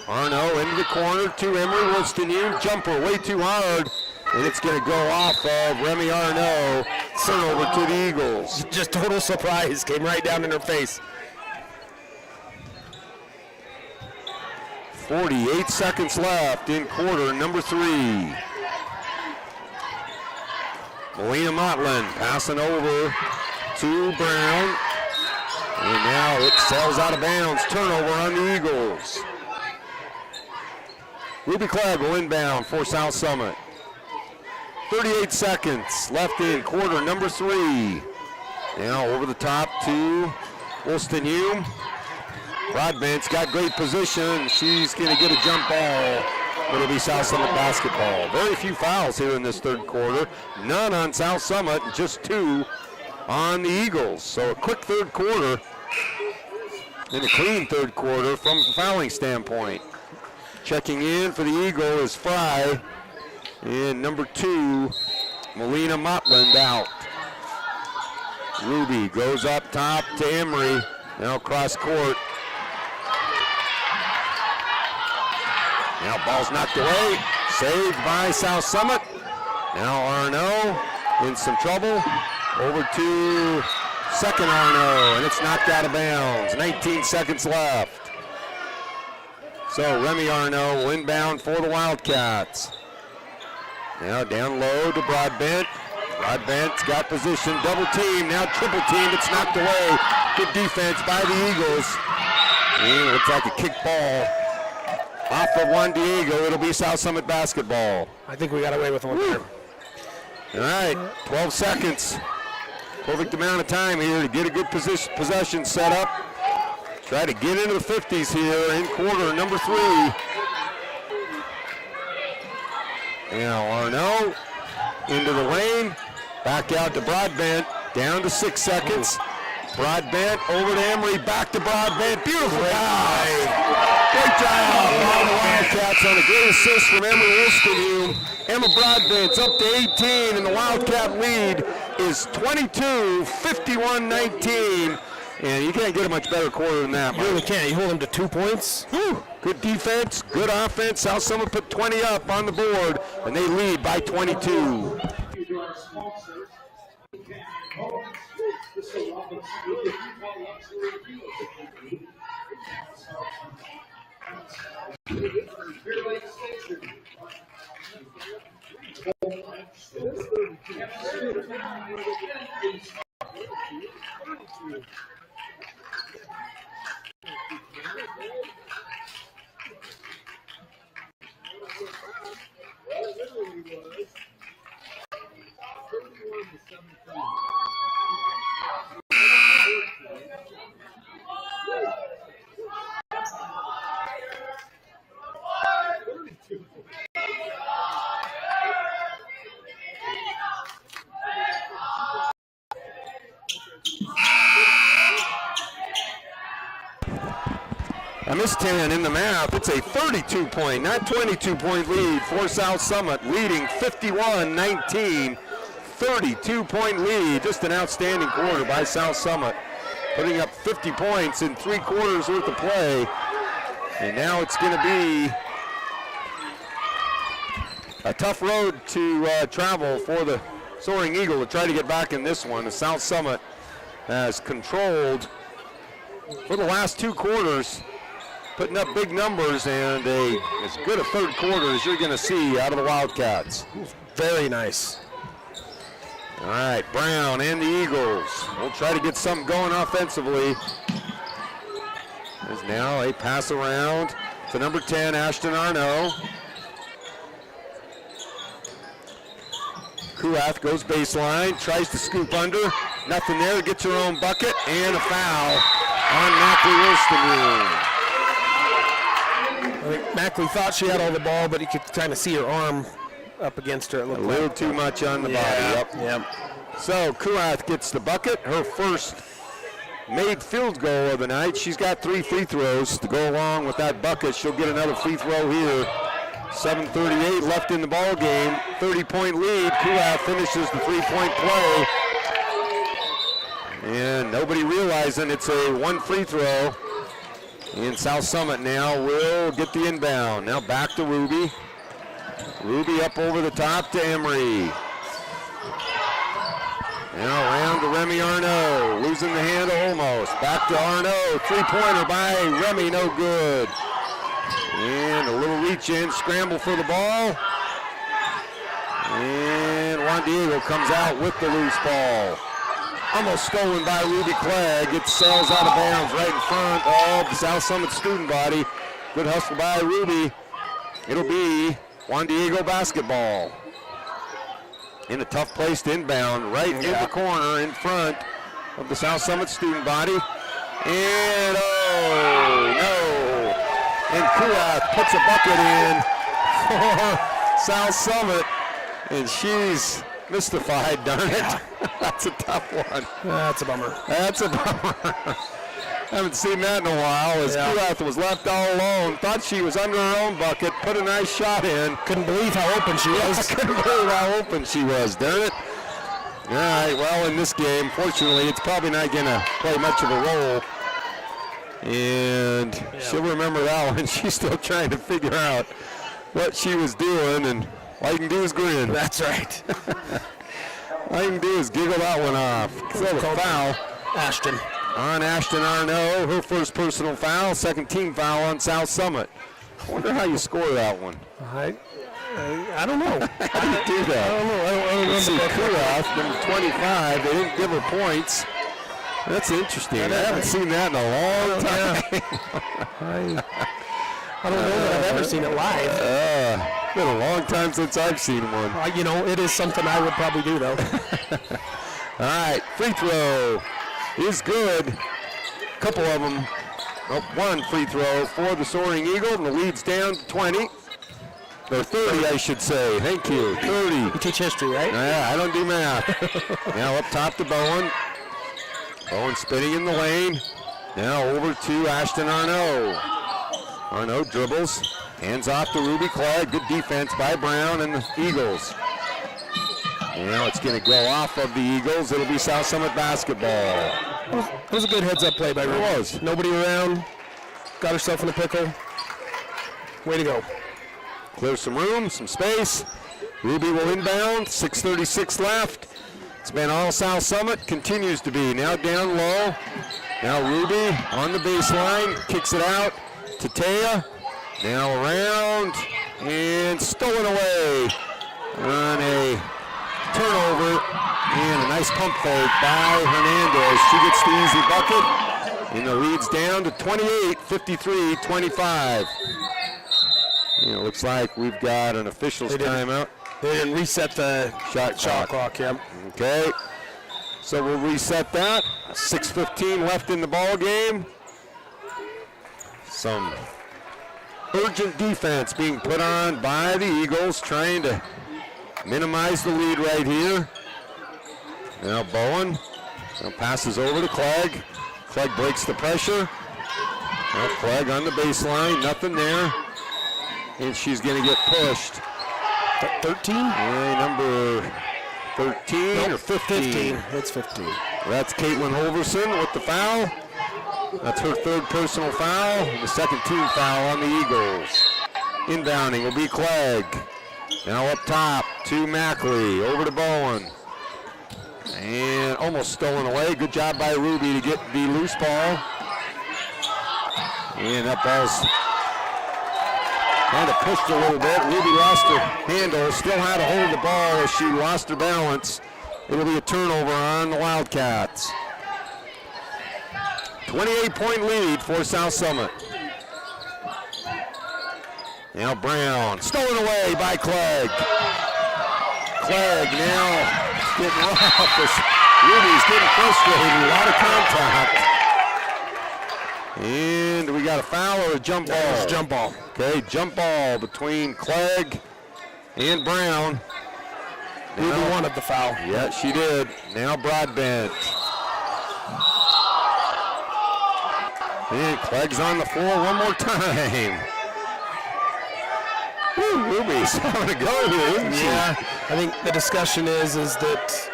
Arno into the corner to Emery Wilston-Hume. Jumper way too hard, and it's going to go off of Remy Arno. Turnover to the Eagles. Just total surprise. Came right down in her face. 48 seconds left in quarter number 3. Melina Motland passing over to Brown. And now it sails out of bounds. Turnover on the Eagles. Ruby Clegg will inbound for South Summit. 38 seconds left in quarter number 3. Now over the top to Wolstenhume. Broadbent's got great position. She's going to get a jump ball. It'll be South Summit basketball. Very few fouls here in this third quarter. None on South Summit, just 2 on the Eagles. So a quick third quarter and a clean third quarter from a fouling standpoint. Checking in for the Eagle is Fry. And number 2, Melina Motland out. Ruby goes up top to Emery. Now cross court. Now ball's knocked away. Saved by South Summit. Now Arnaud in some trouble. Over to second Arnaud, and it's knocked out of bounds. 19 seconds left. So Remy Arnaud will inbound for the Wildcats. Now down low to Broadbent. Broadbent's got position, double team, now triple team. It's knocked away. Good defense by the Eagles. And looks like a kick ball off of Juan Diego. It'll be South Summit basketball. I think we got away with one there. All right, 12 seconds. Perfect amount of time here to get a good possession set up. Try to get into the 50s here in quarter number 3. Now Arnaud into the lane. Back out to Broadbent. Down to 6 seconds. Broadbent over to Emery. Back to Broadbent. Beautiful dive. Great job by the Wildcats on a great assist from Emery Wolstenhume. Emma Broadbent's up to 18, and the Wildcat lead is 22, 51-19. And you can't get a much better quarter than that. You really can't. You hold them to 2 points. Whew. Good defense, good offense. South Summit put 20 up on the board, and they lead by 22. Thank you to our sponsors. This is Robinson. Clear Lake Station. I missed 10 in the math. It's a 32-point, not 22-point lead for South Summit, leading 51-19. 32-point lead. Just an outstanding quarter by South Summit, putting up 50 points in 3 quarters worth of play. And now it's going to be a tough road to travel for the Soaring Eagle to try to get back in this one. The South Summit has controlled for the last 2 quarters, putting up big numbers, and as good a third quarter as you're going to see out of the Wildcats. Very nice. All right, Brown and the Eagles will try to get something going offensively. There's now a pass around to number 10, Ashton Arnaud. Kuath goes baseline, tries to scoop under. Nothing there, gets her own bucket, and a foul on Mackley Wolstenhume. I think Mackley thought she had all the ball, but you could kind of see her arm up against her. It looked A little like. too much on the body. Yep. So Kuath gets the bucket, her first made field goal of the night. She's got 3 free throws to go along with that bucket. She'll get another free throw here. 7:38 left in the ball game. 30-point lead. Kuath finishes the 3-point play. And nobody realizing it's a 1 free throw. And South Summit now will get the inbound. Now back to Ruby. Ruby up over the top to Emery. Now around to Remy Arnaud. Losing the handle almost. Back to Arnaud. 3-pointer by Remy, no good. And a little reach in, scramble for the ball. And Juan Diego comes out with the loose ball. Almost stolen by Ruby Clegg. It sails out of bounds right in front of the South Summit student body. Good hustle by Ruby. It'll be Juan Diego basketball. In a tough place to inbound, right in the corner in front of the South Summit student body. And oh, no. And Kuath puts a bucket in for South Summit. And she's mystified, darn it. That's a tough one. That's a bummer. That's a bummer. Haven't seen that in a while as Kuath was left all alone. Thought she was under her own bucket, put a nice shot in. Couldn't believe how open she was. Couldn't believe how open she was, darn it. All right, well, in this game, fortunately, it's probably not going to play much of a role. And she'll remember that one. She's still trying to figure out what she was doing, and all you can do is grin. That's right. All you can do is giggle that one off. So the foul. Ashton. On Ashton Arnaud, her first personal foul, second team foul on South Summit. I wonder how you score that one. I don't know. How do you do that? I don't know. I don't Let's see, remember. Kuath, number 25, they didn't give her points. That's interesting. I haven't seen that in a long time. I don't know that I've ever seen it live. It's been a long time since I've seen one. You know, it is something I would probably do, though. All right, free throw is good. A couple of them. One free throw for the Soaring Eagle, and the lead's down to 20. Or 30, I should say. Thank you. 30. You teach history, right? Yeah, I don't do math. Now up top to Bowen. Bowen spinning in the lane. Now over to Ashton Arnaud. Arnaud dribbles. Hands off to Ruby Clegg. Good defense by Brown and the Eagles. Now it's going to go off of the Eagles. It'll be South Summit basketball. That was a good heads-up play by Ruby. It was. Nobody around. Got herself in a pickle. Way to go. Clear some room, some space. Ruby will inbound. 6:36 left. It's been all South Summit. Continues to be. Now down low. Now Ruby on the baseline. Kicks it out to Taya. Now around. And stolen away on a turnover. And a nice pump fake by Hernandez. She gets the easy bucket. And the lead's down to 28, 53-25. It looks like we've got an official's timeout. They didn't reset the shot clock, yeah. Okay. So we'll reset that. 6:15 left in the ball game. Some urgent defense being put on by the Eagles, trying to minimize the lead right here. Now Bowen passes over to Clegg. Clegg breaks the pressure. Now Clegg on the baseline, nothing there. And she's going to get pushed. 13? Yeah, number 13 or 15. That's 15. That's Caitlin Holverson with the foul. That's her third personal foul. The second team foul on the Eagles. Inbounding will be Clegg. Now up top to Mackley. Over to Bowen. And almost stolen away. Good job by Ruby to get the loose ball. And that ball's kind of pushed a little bit. Ruby lost her handle. Still had to hold the ball as she lost her balance. It'll be a turnover on the Wildcats. 28-point lead for South Summit. Now Brown, stolen away by Clegg. Clegg now getting rough. Ruby's getting frustrated. A lot of contact. And we got a foul or a jump ball? It's a jump ball. Okay, jump ball between Clegg and Brown. Ruby wanted the foul. Yeah, she did. Now Broadbent. And Clegg's on the floor one more time. Woo, Ruby's having a go here, isn't she? Yeah, I think the discussion is that.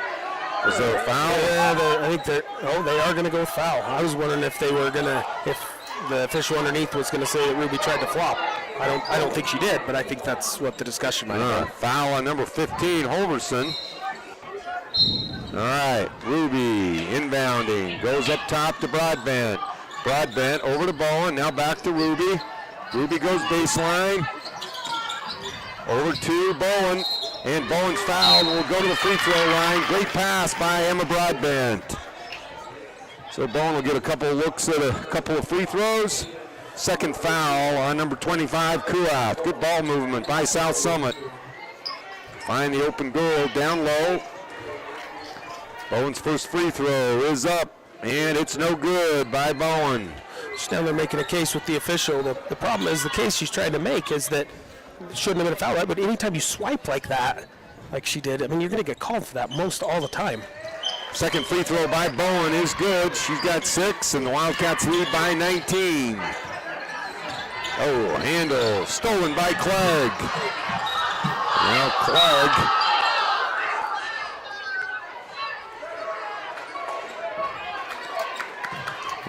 Was there a foul? Yeah, I think they are going to go with foul. I was wondering if they were going to, if the official underneath was going to say that Ruby tried to flop. I don't think she did, but I think that's what the discussion might have been. Foul on number 15, Holverson. All right, Ruby inbounding, goes up top to Broadbent. Broadbent over to Bowen, now back to Ruby. Ruby goes baseline. Over to Bowen, and Bowen's fouled. Will go to the free throw line. Great pass by Emma Broadbent. So Bowen will get a couple of looks at a couple of free throws. Second foul on number 25, Kuath. Good ball movement by South Summit. Find the open girl down low. Bowen's first free throw is up, and it's no good by Bowen. She's down there making a case with the official. The problem is the case she's trying to make is that it shouldn't have been a foul, right? But anytime you swipe like that, like she did, I mean, you're going to get called for that most all the time. Second free throw by Bowen is good. She's got 6, and the Wildcats lead by 19. Oh, handle stolen by Clegg. Now Clegg.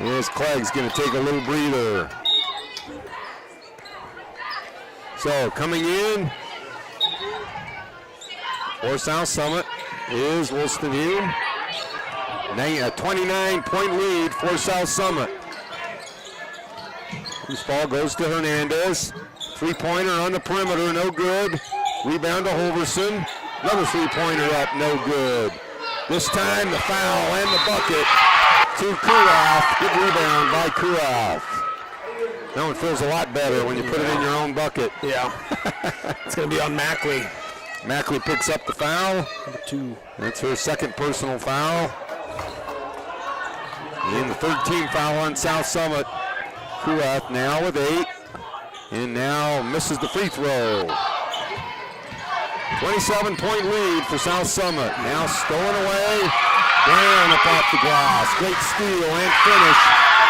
Yes, Clegg's going to take a little breather. So coming in for South Summit is Wolstenholme. A 29-point lead for South Summit. This ball goes to Hernandez. Three-pointer on the perimeter, no good. Rebound to Holverson. Another three-pointer up, no good. This time the foul and the bucket to Kurath. Good rebound by Kurath. That one feels a lot better when you put it in your own bucket. Yeah. It's going to be on Mackley. Mackley picks up the foul. Number 2. That's her second personal foul. And the third team foul on South Summit. Kurath now with 8. And now misses the free throw. 27-point lead for South Summit. Now stolen away. Brown up off the glass. Great steal and finish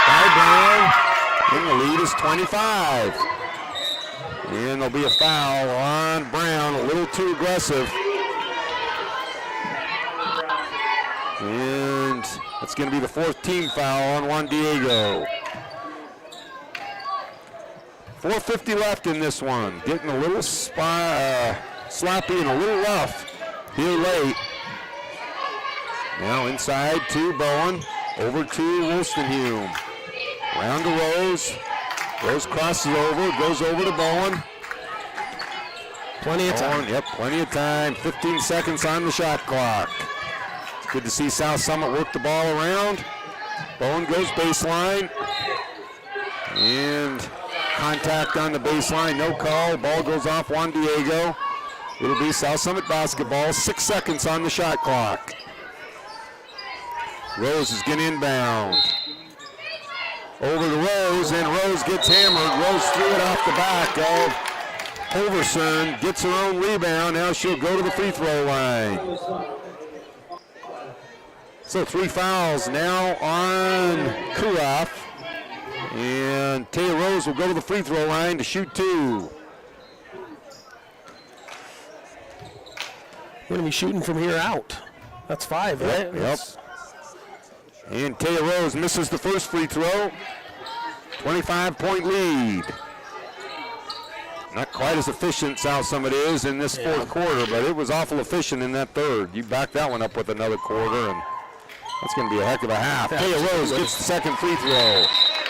by Brown. And the lead is 25. And there'll be a foul on Brown, a little too aggressive. And that's going to be the fourth team foul on Juan Diego. 4:50 left in this one. Getting a little sloppy and a little rough here late. Now inside to Bowen, over to Wolstenholme. Round to Rose. Rose crosses over, goes over to Bowen. Plenty of time. Yep, plenty of time. 15 seconds on the shot clock. It's good to see South Summit work the ball around. Bowen goes baseline. And contact on the baseline, no call. Ball goes off Juan Diego. It'll be South Summit basketball. 6 seconds on the shot clock. Rose is going to inbound. Over to Rose, and Rose gets hammered. Rose threw it off the back of Holverson. Gets her own rebound. Now she'll go to the free throw line. So 3 fouls now on Kurath. And Taya Rose will go to the free throw line to shoot 2. We're going to be shooting from here out. That's 5, right? Yep. And Taya Rose misses the first free throw. 25-point lead. Not quite as efficient South Summit is in this fourth quarter, but it was awful efficient in that third. You back that one up with another quarter, and that's going to be a heck of a half. Taya Rose gets the second free throw.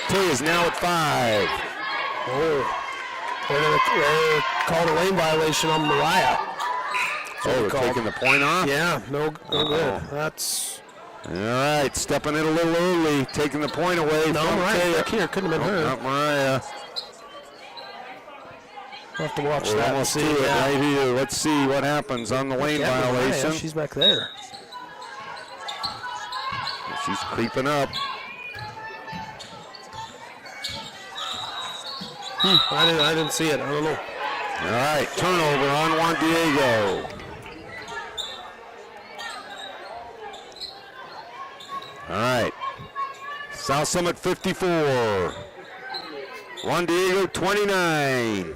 Taya's now at 5. Oh. They called a lane violation on Mariah. So they're taking the point off? Yeah, no good. That's... All right, stepping in a little early, taking the point away. No, Mariah back here. Couldn't have been her. Not Mariah. We'll have to watch We're that. almost to it right here. Let's see what happens on the lane violation. Mariah, she's back there. She's creeping up. I didn't see it. I don't know. All right, turnover on Juan Diego. All right, South Summit 54. Juan Diego 29.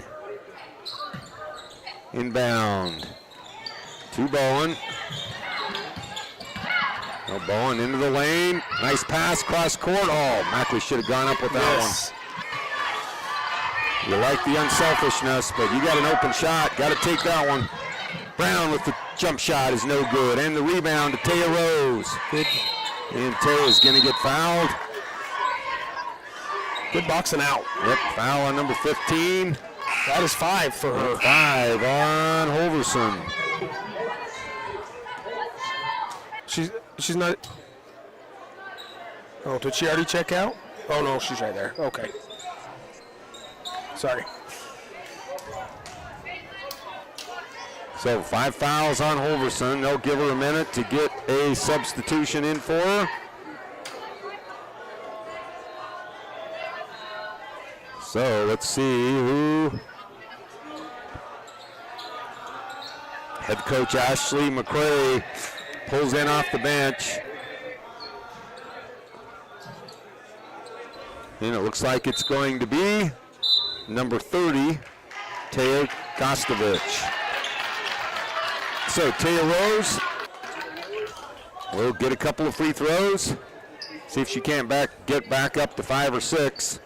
Inbound to Bowen. Oh, Bowen into the lane. Nice pass cross court. Oh, Mackley should have gone up with that one. You like the unselfishness, but you got an open shot. Got to take that one. Brown with the jump shot is no good. And the rebound to Taya Rose. Good. And Taya's going to get fouled. Good boxing out. Yep, foul on number 15. That is 5 for her. 5 on Holverson. She's not. Oh, did she already check out? Oh no, she's right there. Okay. Sorry. So 5 fouls on Holverson. They'll give her a minute to get a substitution in for her. So let's see who. Head coach Ashley McCray pulls in off the bench. And it looks like it's going to be number 30, Taya Kostovich. So Taya Rose will get a couple of free throws. See if she can't get back up to 5 or 6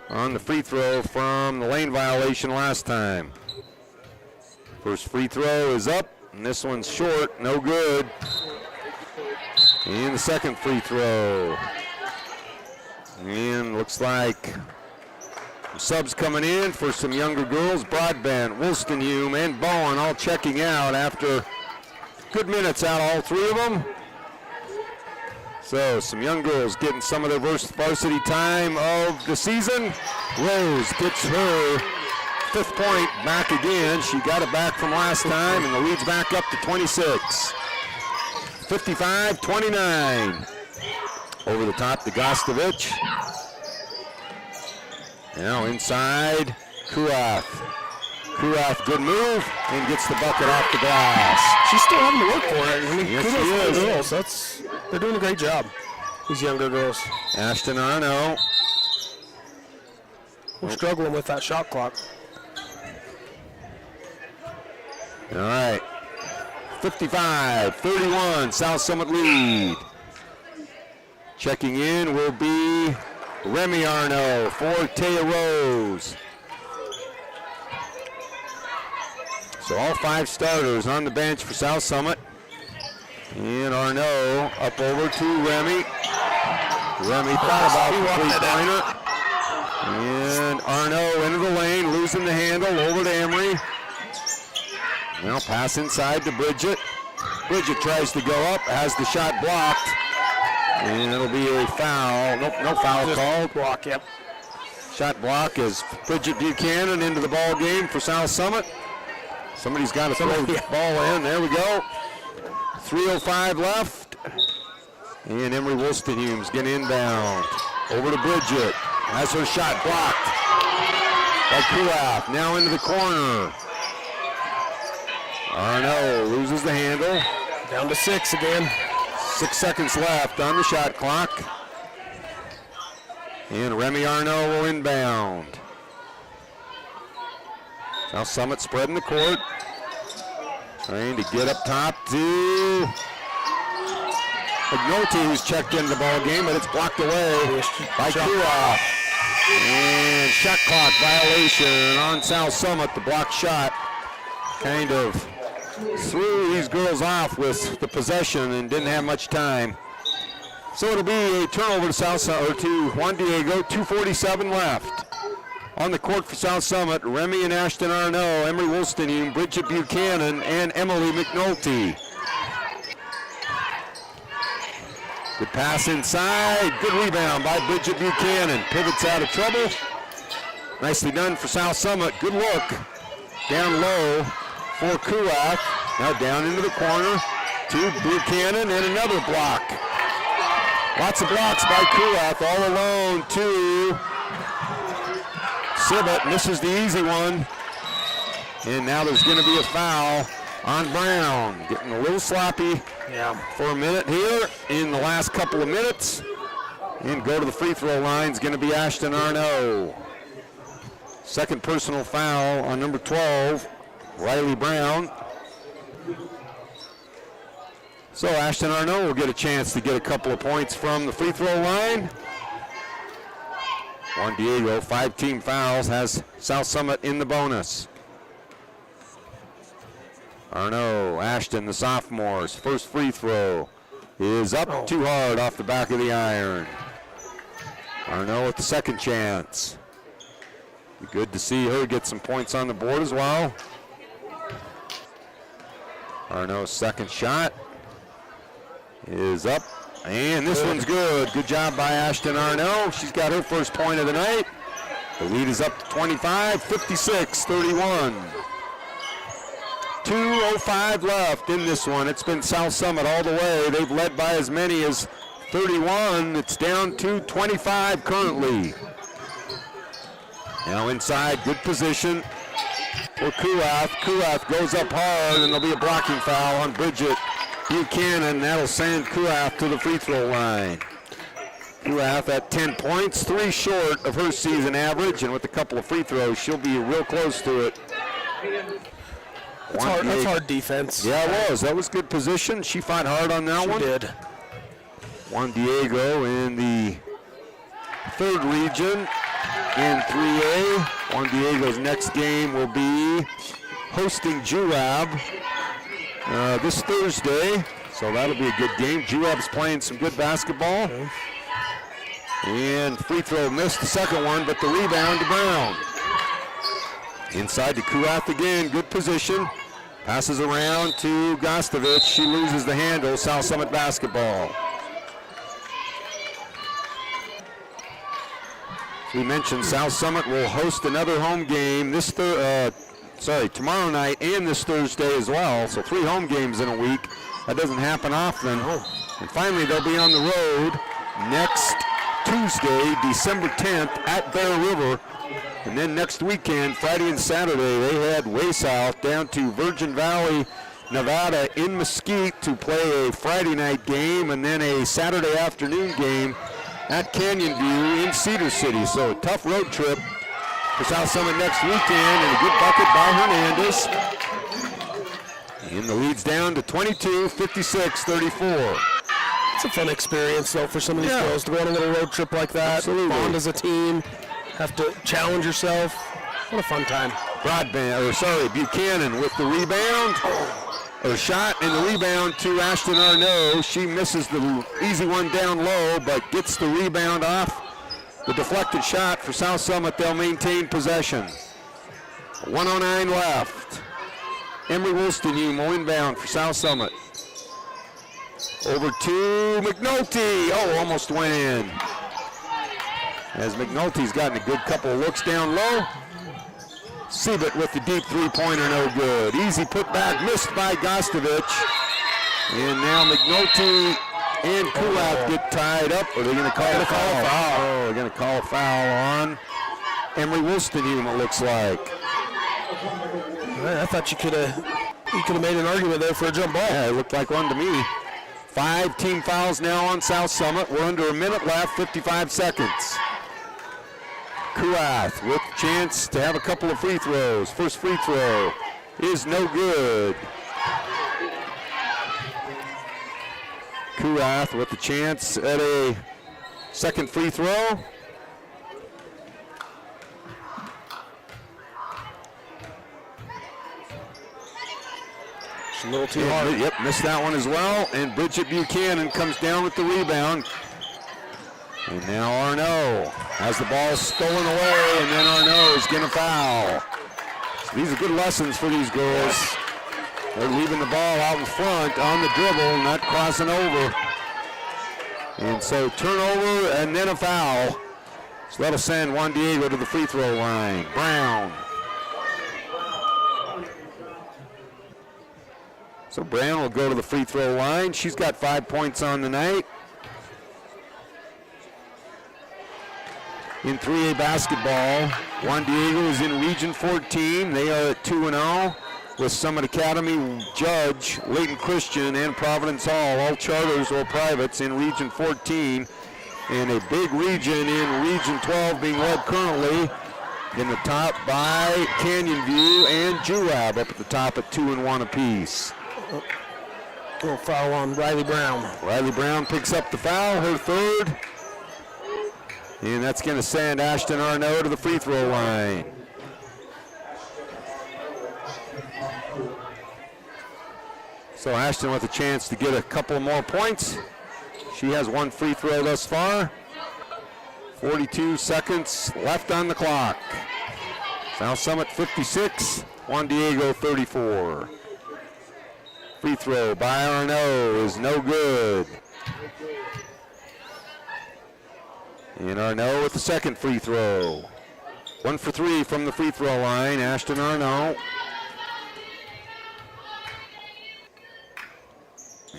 on the free throw from the lane violation last time. First free throw is up, and this one's short, no good. And the second free throw. And looks like subs coming in for some younger girls. Broadbent, Wolstenholme, and Bowen all checking out after good minutes out, all 3 of them. So some young girls getting some of their varsity time of the season. Rose gets her 5th point back again. She got it back from last time, and the lead's back up to 26. 55-29. Over the top to Gostovich. Now inside, Kuath. Kuath, good move, and gets the bucket off the glass. She's still having to work for it. I mean, Yes, kudos she to is. the girls. They're doing a great job, these younger girls. Ashton Arno. We're struggling with that shot clock. All right. 55-31, South Summit lead. Checking in will be Remy Arno for Taya Rose. So all 5 starters on the bench for South Summit. And Arno up over to Remy. Remy thought about the 3-pointer. And Arno into the lane, losing the handle, over to Emery. Now pass inside to Bridget. Bridget tries to go up, has the shot blocked. And it'll be a foul. Nope, no foul called. Block, yep. Shot block is Bridget Buchanan into the ball game for South Summit. Somebody's got to throw the ball in. There we go. 3:05 left. And Emery Wolstenholme's getting inbound. Over to Bridget. Has her shot blocked by Kuath. Now into the corner. Arno loses the handle. Down to 6 again. 6 seconds left on the shot clock. And Remy Arno will inbound. South Summit spreading the court. Trying to get up top to McNulty, who's checked into the ball game, but it's blocked away by Kuath. And shot clock violation on South Summit. The blocked shot kind of threw these girls off with the possession and didn't have much time. So it'll be a turnover to South Summit, or to Juan Diego. 2:47 left. On the court for South Summit, Remy and Ashton Arno, Emery Wolstenholme, Bridget Buchanan, and Emily McNulty. Good pass inside. Good rebound by Bridget Buchanan. Pivots out of trouble. Nicely done for South Summit. Good look. Down low for Kuath. Now down into the corner to Buchanan, and another block. Lots of blocks by Kuath, all alone to Sibbett. Misses the easy one. And now there's going to be a foul on Brown. Getting a little sloppy for a minute here in the last couple of minutes. And go to the free throw line is going to be Ashton Arno. Second personal foul on number 12, Riley Brown. So Ashton Arno will get a chance to get a couple of points from the free throw line. Juan Diego, 5 team fouls, has South Summit in the bonus. Arno, Ashton, the sophomores, first free throw is up too hard off the back of the iron. Arno with the second chance. Be good to see her get some points on the board as well. Arno's second shot is up, and this one's good. Good job by Ashton Arno. She's got her first point of the night. The lead is up to 25, 56-31. 2:05 left in this one. It's been South Summit all the way. They've led by as many as 31. It's down to 25 currently. Now inside, good position for Kuath. Kuath goes up hard, and there'll be a blocking foul on Bridget Buchanan. That'll send Kuath to the free throw line. Kuath at 10 points, 3 short of her season average, and with a couple of free throws, she'll be real close to it. That's hard defense. Yeah, it was. That was good position. She fought hard on that one. She did. Juan Diego in the third region in 3A. Juan Diego's next game will be hosting Juab this Thursday, so that'll be a good game. Juab's playing some good basketball. Okay. And free throw missed the second one, but the rebound to Brown. Inside to Kuath again, good position. Passes around to Gostovich. She loses the handle. South Summit basketball. As we mentioned, South Summit will host another home game tomorrow night and this Thursday as well. So 3 home games in a week. That doesn't happen often. And finally, they'll be on the road next Tuesday, December 10th at Bear River. And then next weekend, Friday and Saturday, they head way south down to Virgin Valley, Nevada in Mesquite to play a Friday night game and then a Saturday afternoon game at Canyon View in Cedar City. So a tough road trip for South Summit next weekend, and a good bucket by Hernandez. And the lead's down to 22, 56, 34. It's a fun experience, though, for some of these girls to go on a little road trip like that. Absolutely. Bond as a team, have to challenge yourself. What a fun time. Buchanan with the rebound. A shot and the rebound to Ashton Arnaud. She misses the easy one down low, but gets the rebound off the deflected shot for South Summit. They'll maintain possession. 1:09 left. Emery Wolstenhome will inbound for South Summit. Over to McNulty. Oh, almost went in. As McNulty's gotten a good couple of looks down low. Siebert with the deep three-pointer, no good. Easy putback, missed by Gostovich. And now McNulty and Kuath get tied up. Are they going to call a foul? Oh, they're going to call a foul on Emery Wolstenhome, it looks like. I thought you could have made an argument there for a jump ball. Yeah, it looked like one to me. 5 team fouls now on South Summit. We're under a minute left, 55 seconds. Kuath with a chance to have a couple of free throws. First free throw is no good. Kuath with a chance at a second free throw. It's a little too hard. Yep, missed that one as well. And Bridget Buchanan comes down with the rebound. And now Arnaud has the ball stolen away, and then Arnaud is going to foul. So these are good lessons for these girls. They're leaving the ball out in front on the dribble, not crossing over. And so turnover and then a foul. So that'll send Juan Diego to the free throw line. Brown. So Brown will go to the free throw line. She's got 5 points on the night. In 3A basketball, Juan Diego is in Region 14. They are at 2-0 with Summit Academy, Judge, Layton Christian, and Providence Hall, all charters or privates in Region 14. And a big region in Region 12 being led currently in the top by Canyon View and Juab up at the top at 2-1 apiece. Little foul on Riley Brown. Riley Brown picks up the foul, her third. And that's going to send Ashton Arnaud to the free throw line. So Ashton with a chance to get a couple more points. She has 1 free throw thus far. 42 seconds left on the clock. South Summit 56, Juan Diego 34. Free throw by Arnaud is no good. And Arnaud with the second free throw. 1 for 3 from the free throw line, Ashton Arnaud.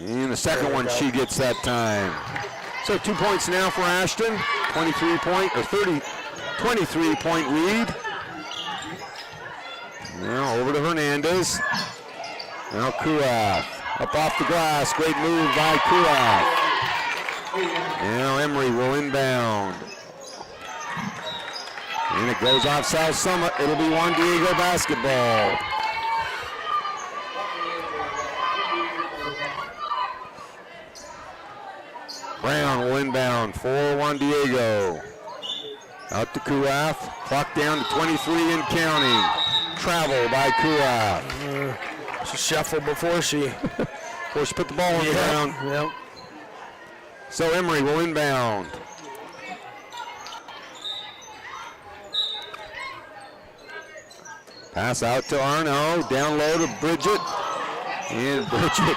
And the second one she gets that time. So 2 points now for Ashton. 23-point lead. Now over to Hernandez. Now Kuaf. Up off the glass. Great move by Kuaf. Now Emery will inbound. And it goes off South Summit. It'll be Juan Diego basketball. Brown will inbound for Juan Diego. Out to Kuaf. Clock down to 23 and counting. Travel by Kuaf. She shuffled before she put the ball on the ground. Yep. So Emery will inbound. Pass out to Arno. Down low to Bridget. And Bridget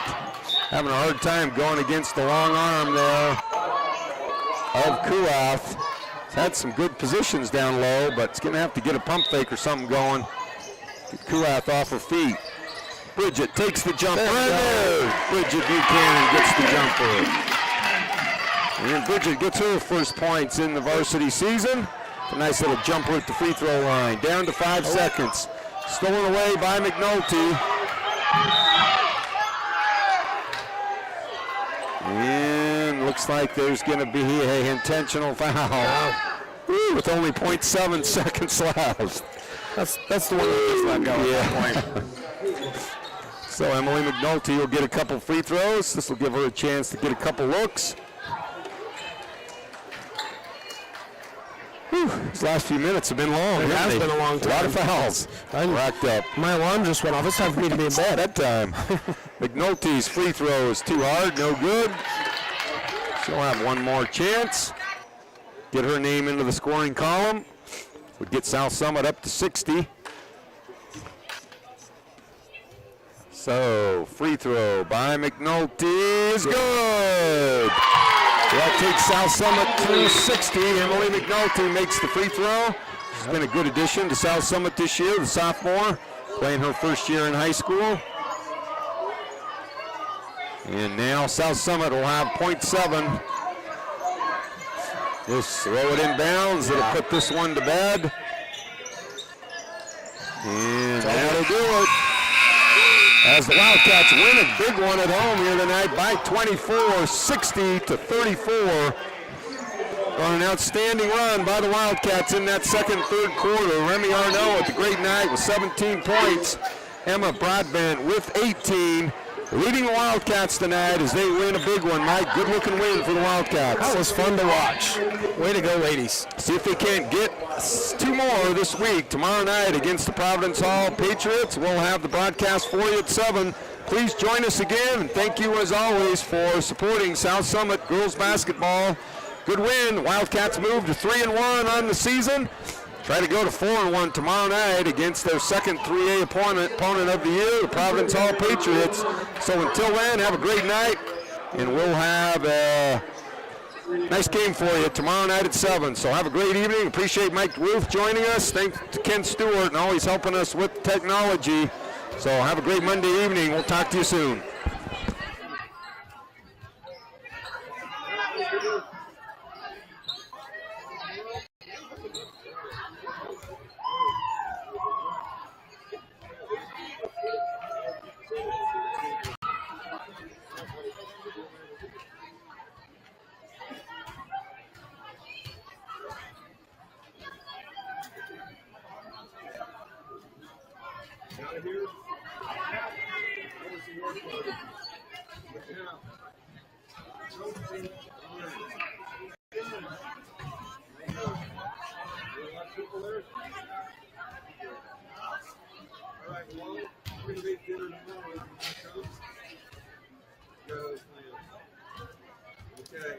having a hard time going against the long arm there of Kuaf. He's had some good positions down low, but it's going to have to get a pump fake or something going. Get Kuaf off her feet. Bridget takes the jumper. Bridget Buchanan gets the jumper. And Bridget gets her first points in the varsity season. A nice little jumper at the free throw line. Down to 5 seconds. Stolen away by McNulty. And looks like there's going to be an intentional foul. With only 0.7 seconds left. That's the one that just let go. Yeah. So Emily McNulty will get a couple free throws. This will give her a chance to get a couple looks. Whew, these last few minutes have been long. It has been a long time. A lot of fouls racked up. My alarm just went off. It's time for me to be in bed. That time. McNulty's free throw is too hard, no good. She'll have one more chance. Get her name into the scoring column. Would get South Summit up to 60. So, free throw by McNulty is good. That takes South Summit to 60. Emily McNulty makes the free throw. She's been a good addition to South Summit this year, the sophomore, playing her first year in high school. And now South Summit will have 0.7. Just throw it inbounds. It'll put this one to bed. And that'll do it. As the Wildcats win a big one at home here tonight by 24, 60-34. On an outstanding run by the Wildcats in that second, third quarter. Remy Arnaud with a great night with 17 points. Emma Broadbent with 18. Leading the Wildcats tonight as they win a big one. Mike, good-looking win for the Wildcats. That was fun to watch. Way to go, ladies. See if they can't get 2 more this week. Tomorrow night against the Providence Hall Patriots. We'll have the broadcast for you at 7. Please join us again, and thank you as always for supporting South Summit girls basketball. Good win. Wildcats move to 3-1 on the season. Try to go to 4-1 tomorrow night against their second 3A opponent of the year, the Providence Hall Patriots. So until then, have a great night, and we'll have a nice game for you tomorrow night at 7. So have a great evening. Appreciate Mike Ruth joining us. Thanks to Ken Stewart and always helping us with technology. So have a great Monday evening. We'll talk to you soon. Okay.